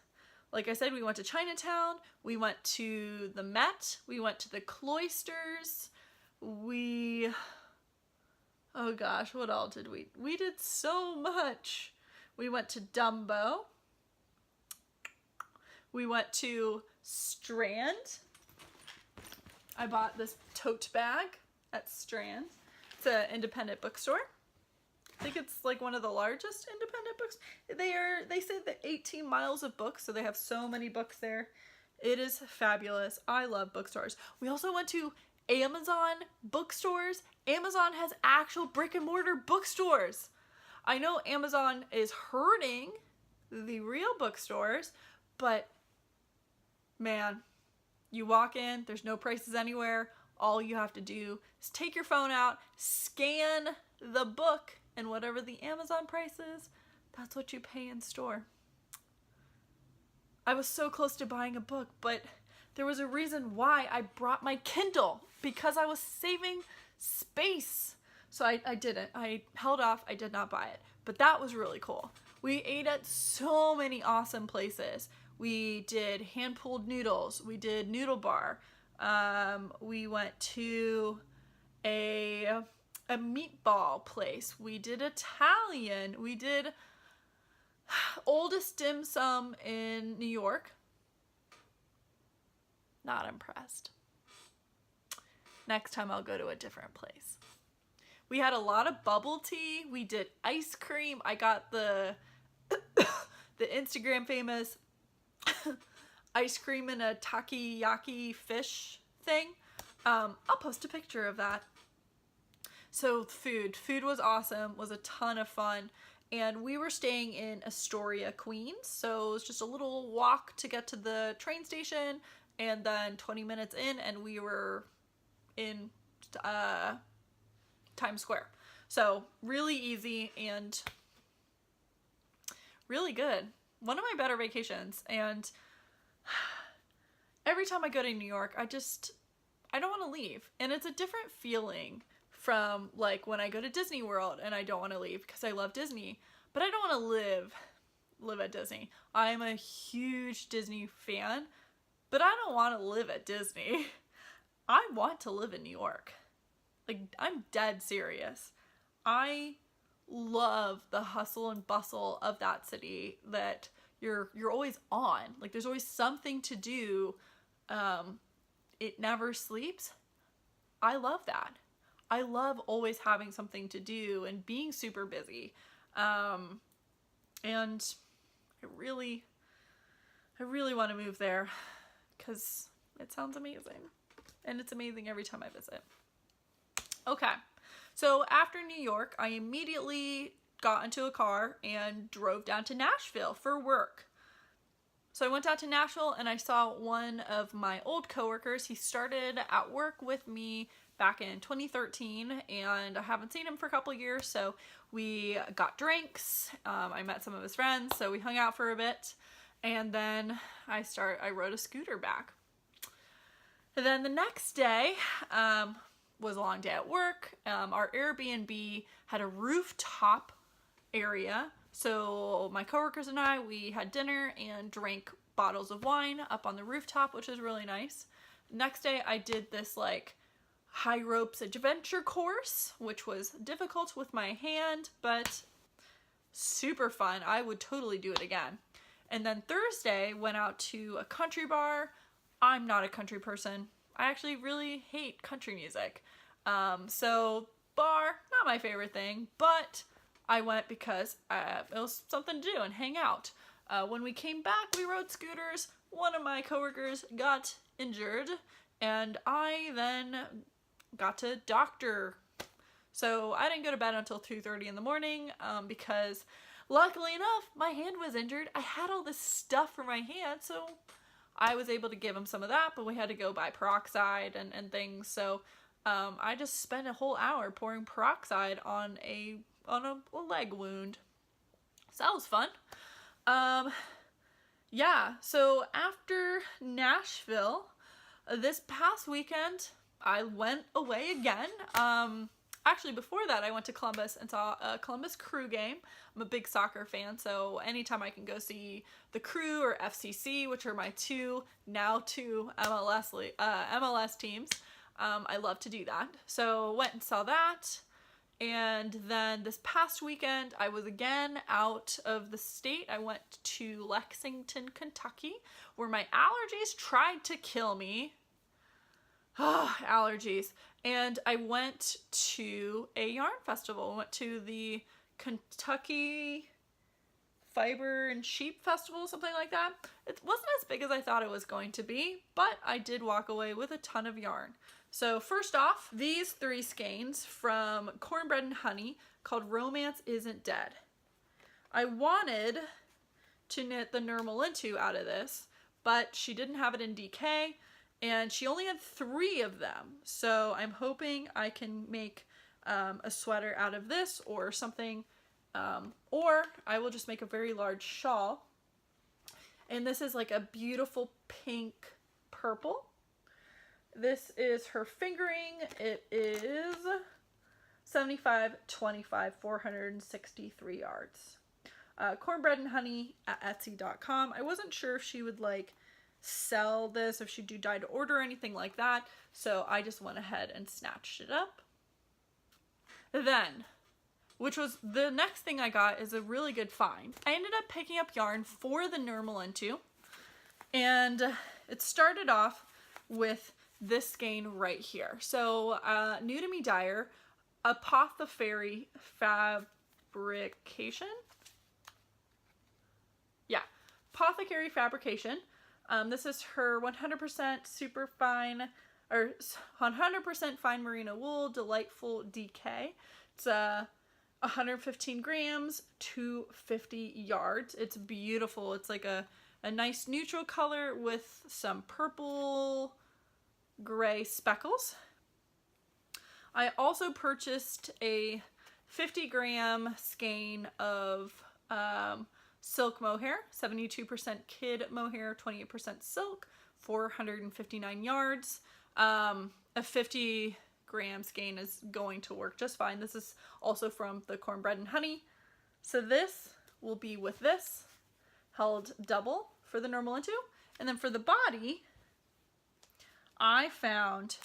Like I said, we went to Chinatown, we went to the Met, we went to the Cloisters, oh gosh, what all did we? We did so much. We went to Dumbo. We went to Strand. I bought this tote bag at Strand. It's an independent bookstore. I think it's like one of the largest independent books. They say that 18 miles of books, so they have so many books there. It is fabulous. I love bookstores. We also went to Amazon bookstores. Amazon has actual brick and mortar bookstores. I know Amazon is hurting the real bookstores, but man, you walk in, there's no prices anywhere. All you have to do is take your phone out, scan the book, and whatever the Amazon price is, that's what you pay in store. I was so close to buying a book, but there was a reason why I brought my Kindle, because I was saving space. So I didn't. I held off. I did not buy it. But that was really cool. We ate at so many awesome places. We did hand-pulled noodles. We did Noodle Bar. We went to a meatball place. We did Italian. We did Oldest Dim Sum in New York. Not impressed. Next time I'll go to a different place. We had a lot of bubble tea. We did ice cream. I got the the Instagram famous ice cream in a takoyaki fish thing. I'll post a picture of that. So food was awesome, was a ton of fun, and we were staying in Astoria, Queens, so it was just a little walk to get to the train station, and then 20 minutes in, and we were in Times Square. So really easy and really good. One of my better vacations, and every time I go to New York, I don't want to leave, and it's a different feeling from like when I go to Disney World and I don't want to leave because I love Disney, but I don't want to live at Disney. I'm a huge Disney fan, but I don't want to live at Disney. I want to live in New York. Like, I'm dead serious. I love the hustle and bustle of that city that you're always on. Like, there's always something to do. It never sleeps. I love that. I love always having something to do and being super busy. And I really want to move there because it sounds amazing. And it's amazing every time I visit. Okay, so after New York, I immediately got into a car and drove down to Nashville for work. So I went down to Nashville and I saw one of my old coworkers. He started at work with me back in 2013, and I haven't seen him for a couple of years, so we got drinks. I met some of his friends, so we hung out for a bit, and then I rode a scooter back. And then the next day, was a long day at work. Our Airbnb had a rooftop area. So my coworkers and I, we had dinner and drank bottles of wine up on the rooftop, which was really nice. Next day I did this like high ropes adventure course, which was difficult with my hand, but super fun. I would totally do it again. And then Thursday went out to a country bar. I'm not a country person. I actually really hate country music. So bar, not my favorite thing, but I went because it was something to do and hang out. When we came back, we rode scooters. One of my coworkers got injured, and I then got to doctor. So I didn't go to bed until 2:30 in the morning because luckily enough, my hand was injured. I had all this stuff for my hand, so I was able to give him some of that, but we had to go buy peroxide and things. So I just spent a whole hour pouring peroxide on a leg wound. So that was fun. Yeah, so after Nashville, this past weekend, I went away again. Actually, before that, I went to Columbus and saw a Columbus Crew game. I'm a big soccer fan, so anytime I can go see the Crew or FCC, which are my two MLS teams, I love to do that. So went and saw that. And then this past weekend, I was again out of the state. I went to Lexington, Kentucky, where my allergies tried to kill me. Allergies. And I went to a yarn festival. I went to the Kentucky Fiber and Sheep Festival, something like that. It wasn't as big as I thought it was going to be, but I did walk away with a ton of yarn. So first off, these 3 skeins from Cornbread and Honey called Romance Isn't Dead. I wanted to knit the Nurmalintu out of this, but she didn't have it in DK, and she only had 3 of them. So I'm hoping I can make a sweater out of this or something, or I will just make a very large shawl. And this is like a beautiful pink purple. This is her fingering. It is 75/25, 463 yards. Cornbread and Honey at Etsy.com. I wasn't sure if she would like sell this, if she'd do dye to order or anything like that, so I just went ahead and snatched it up. Then, which was the next thing I got, is a really good find. I ended up picking up yarn for the Nurmalintu, and it started off with this skein right here. So New to Me Dyer, Apothecary Fabrication. Yeah, Apothecary Fabrication. This is her 100% super fine, or 100% fine merino wool, delightful DK. It's 115 grams, 250 yards. It's beautiful. It's like a nice neutral color with some purple gray speckles. I also purchased a 50-gram skein of silk mohair, 72% kid mohair, 28% silk, 459 yards. A 50-gram skein is going to work just fine. This is also from the Cornbread and Honey. So this will be with this, held double for the Nurmalintu. And then for the body, I found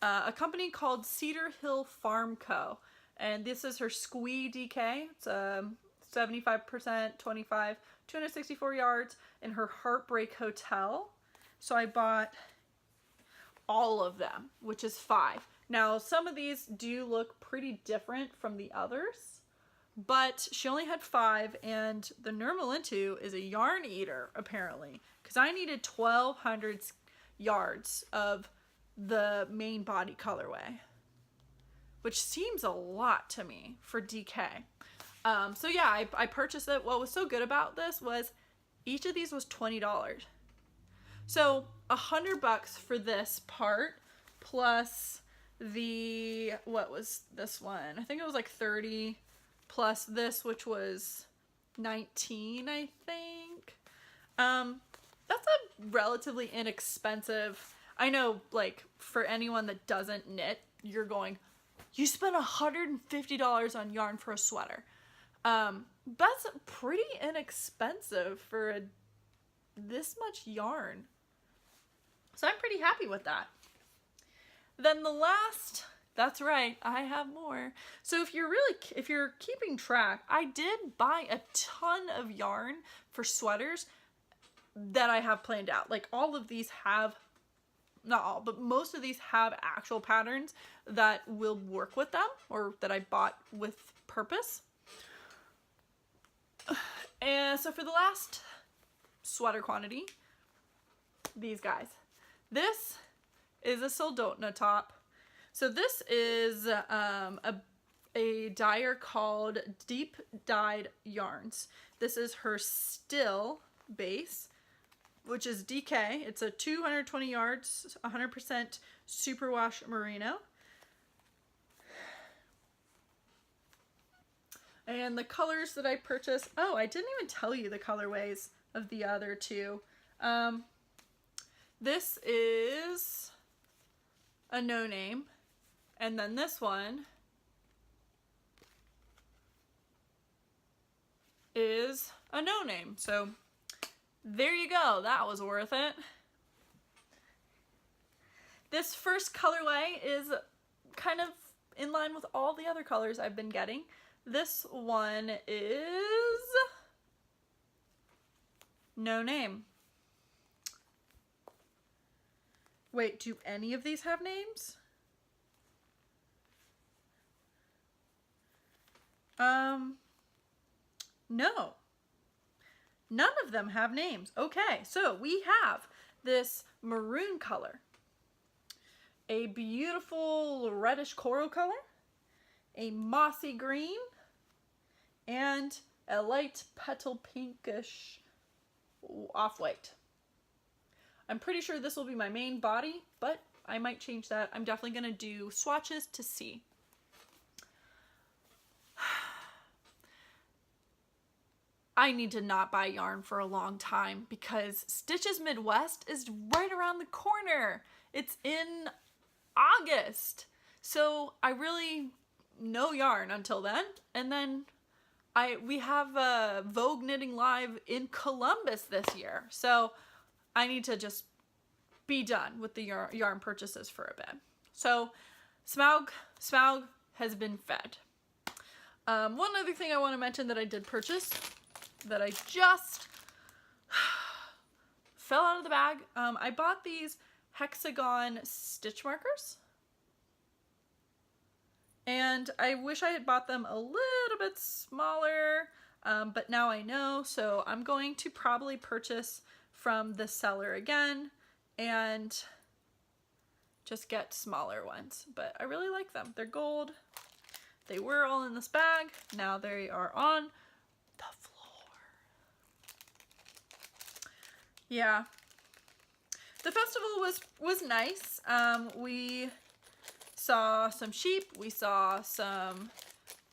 a company called Cedar Hill Farm Co. And this is her Squee DK. It's 75%, 25, 264 yards in her Heartbreak Hotel. So I bought all of them, which is 5. Now, some of these do look pretty different from the others, but she only had 5, and the Nurmalintu is a yarn eater, apparently, because I needed 1,200 yards of the main body colorway, which seems a lot to me for DK. So yeah, I purchased it. What was so good about this was each of these was $20. So $100 for this part, plus the, what was this one? I think it was like 30, plus this, which was 19, I think. That's a relatively inexpensive, I know, like, for anyone that doesn't knit, you're going, you spent $150 on yarn for a sweater. That's pretty inexpensive for this much yarn. So I'm pretty happy with that. Then the last, that's right, I have more. So if you're keeping track, I did buy a ton of yarn for sweaters that I have planned out. Like all of these have, not all, but most of these have actual patterns that will work with them, or that I bought with purpose. And so for the last sweater quantity, these guys. This is a Soldotna top. So this is a dyer called Deep Dyed Yarns. This is her Still base, which is DK. It's a 220 yards, 100% superwash merino. And the colors that I purchased, oh, I didn't even tell you the colorways of the other two. This is a No Name, and then this one is a No Name. So there you go, that was worth it. This first colorway is kind of in line with all the other colors I've been getting. This one is No Name. Wait, do any of these have names? No. None of them have names. Okay, so we have this maroon color, a beautiful reddish coral color, a mossy green, and a light petal pinkish off-white. I'm pretty sure this will be my main body, but I might change that. I'm definitely going to do swatches to see. I need to not buy yarn for a long time because Stitches Midwest is right around the corner. It's in August. So I really no yarn until then. And then we have Vogue Knitting Live in Columbus this year. So I need to just be done with the yarn purchases for a bit. So Smaug has been fed. One other thing I want to mention that I did purchase that I just fell out of the bag. I bought these hexagon stitch markers. And I wish I had bought them a little bit smaller, but now I know. So I'm going to probably purchase from the seller again and just get smaller ones. But I really like them. They're gold. They were all in this bag. Now they are on the floor. Yeah. The festival was nice. We saw some sheep. We saw some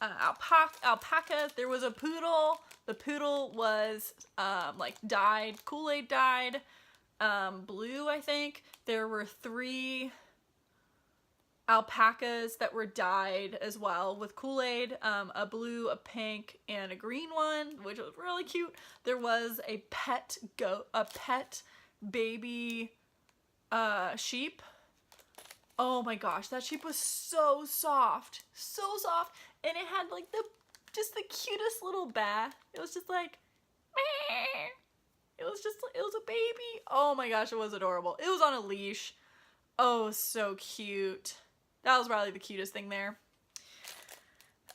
alpacas. There was a poodle. The poodle was like dyed, Kool-Aid dyed, blue, I think. There were 3 alpacas that were dyed as well with Kool-Aid, a blue, a pink, and a green one, which was really cute. There was a pet baby sheep. Oh my gosh, that sheep was so soft, and it had like just the cutest little bat. It was just like, meh. It was a baby. Oh my gosh, it was adorable. It was on a leash. Oh, so cute. That was probably the cutest thing there.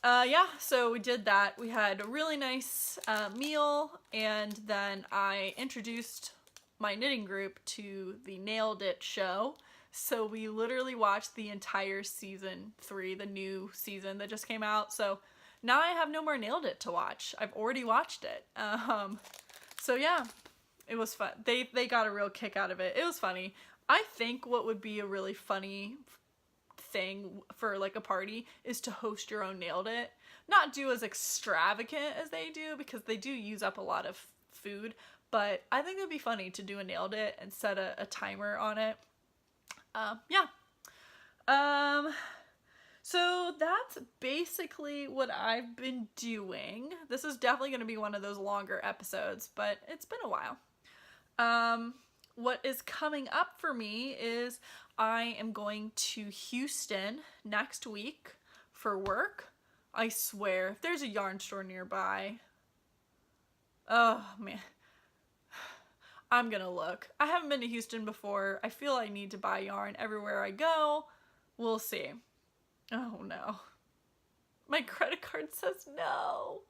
Yeah, so we did that. We had a really nice meal, and then I introduced my knitting group to the Nailed It show. So we literally watched the entire season 3, the new season that just came out. So now I have no more Nailed It to watch. I've already watched it. So yeah, it was fun. They got a real kick out of it. It was funny. I think what would be a really funny thing for like a party is to host your own Nailed It. Not do as extravagant as they do because they do use up a lot of food, but I think it would be funny to do a Nailed It and set a timer on it. Yeah. So that's basically what I've been doing. This is definitely going to be one of those longer episodes, but it's been a while. What is coming up for me is I am going to Houston next week for work. I swear, if there's a yarn store nearby, oh man, I'm gonna look. I haven't been to Houston before. I feel I need to buy yarn everywhere I go. We'll see. Oh no. My credit card says no.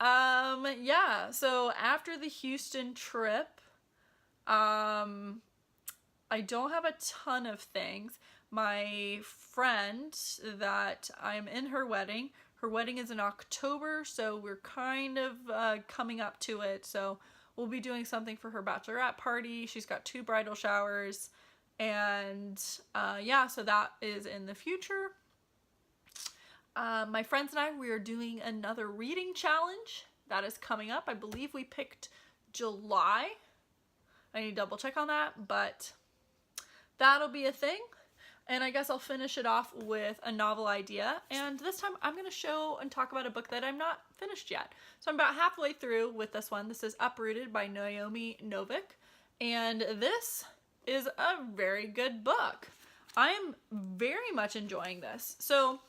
Yeah, so after the Houston trip, I don't have a ton of things. My friend that I'm in her wedding is in October, so we're kind of coming up to it. So we'll be doing something for her bachelorette party. She's got 2 bridal showers, and yeah, so that is in the future. My friends and I, we are doing another reading challenge that is coming up. I believe we picked July. I need to double check on that, but that'll be a thing. And I guess I'll finish it off with a novel idea. And this time I'm going to show and talk about a book that I'm not finished yet. So I'm about halfway through with this one. This is Uprooted by Naomi Novik. And this is a very good book. I am very much enjoying this. So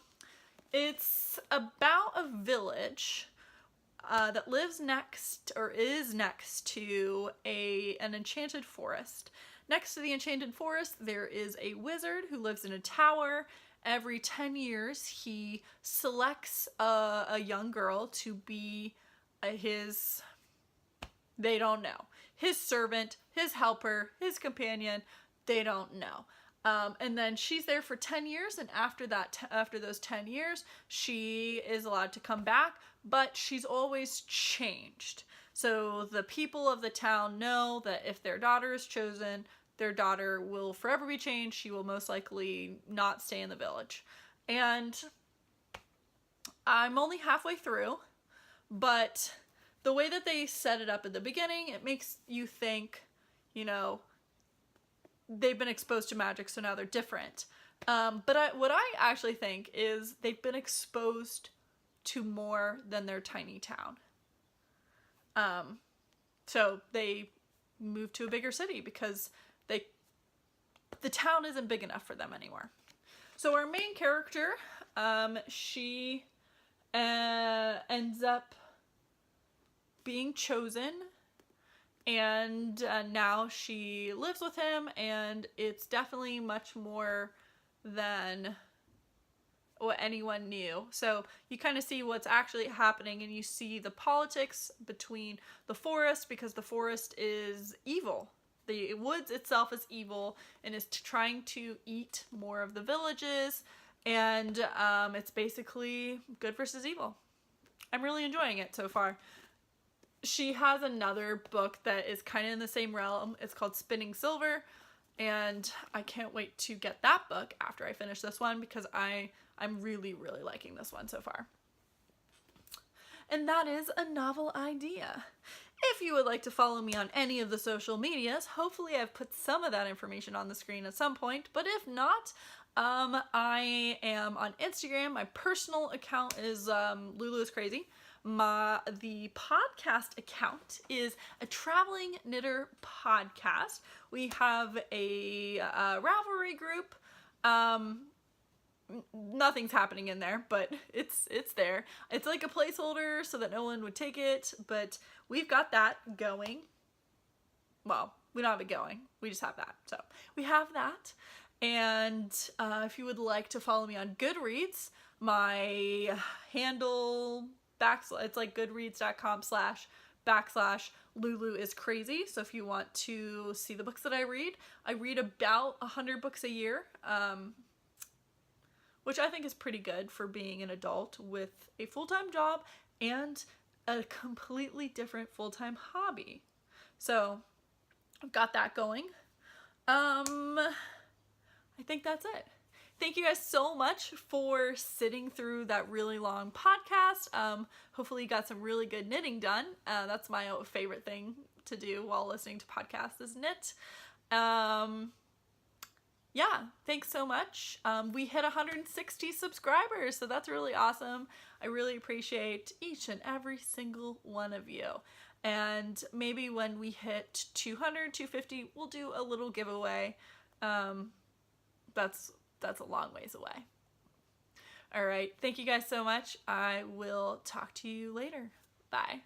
it's about a village that lives next, or is next to an enchanted forest. Next to the enchanted forest, there is a wizard who lives in a tower. Every 10 years, he selects a young girl to be they don't know, his servant, his helper, his companion, they don't know. And then she's there for 10 years, and after those 10 years, she is allowed to come back, but she's always changed. So the people of the town know that if their daughter is chosen, their daughter will forever be changed. She will most likely not stay in the village. And I'm only halfway through, but the way that they set it up at the beginning, it makes you think, you know, they've been exposed to magic, so now they're different. But what I actually think is they've been exposed to more than their tiny town. So they moved to a bigger city because the town isn't big enough for them anymore. So our main character, she ends up being chosen, and now she lives with him, and it's definitely much more than what anyone knew. So you kind of see what's actually happening, and you see the politics between the forest, because the forest is evil. The woods itself is evil and is trying to eat more of the villages, and it's basically good versus evil. I'm really enjoying it so far. She has another book that is kind of in the same realm. It's called Spinning Silver, and I can't wait to get that book after I finish this one, because I'm really, really liking this one so far. And that is a novel idea. If you would like to follow me on any of the social medias, hopefully I've put some of that information on the screen at some point, but if not, I am on Instagram. My personal account is Lulu is Crazy. The podcast account is A Traveling Knitter Podcast. We have a Ravelry group. Nothing's happening in there, but it's there. It's like a placeholder so that no one would take it, but we've got that going. Well, we don't have it going. We just have that. So we have that. And if you would like to follow me on Goodreads, my handle it's like goodreads.com/Lulu is Crazy. So if you want to see the books that I read about 100 books a year, which I think is pretty good for being an adult with a full-time job and a completely different full-time hobby. So I've got that going. I think that's it. Thank you guys so much for sitting through that really long podcast. Hopefully you got some really good knitting done. That's my favorite thing to do while listening to podcasts is knit. yeah, thanks so much. We hit 160 subscribers, so that's really awesome. I really appreciate each and every single one of you. And maybe when we hit 200, 250, we'll do a little giveaway. That's a long ways away. All right, thank you guys so much. I will talk to you later. Bye.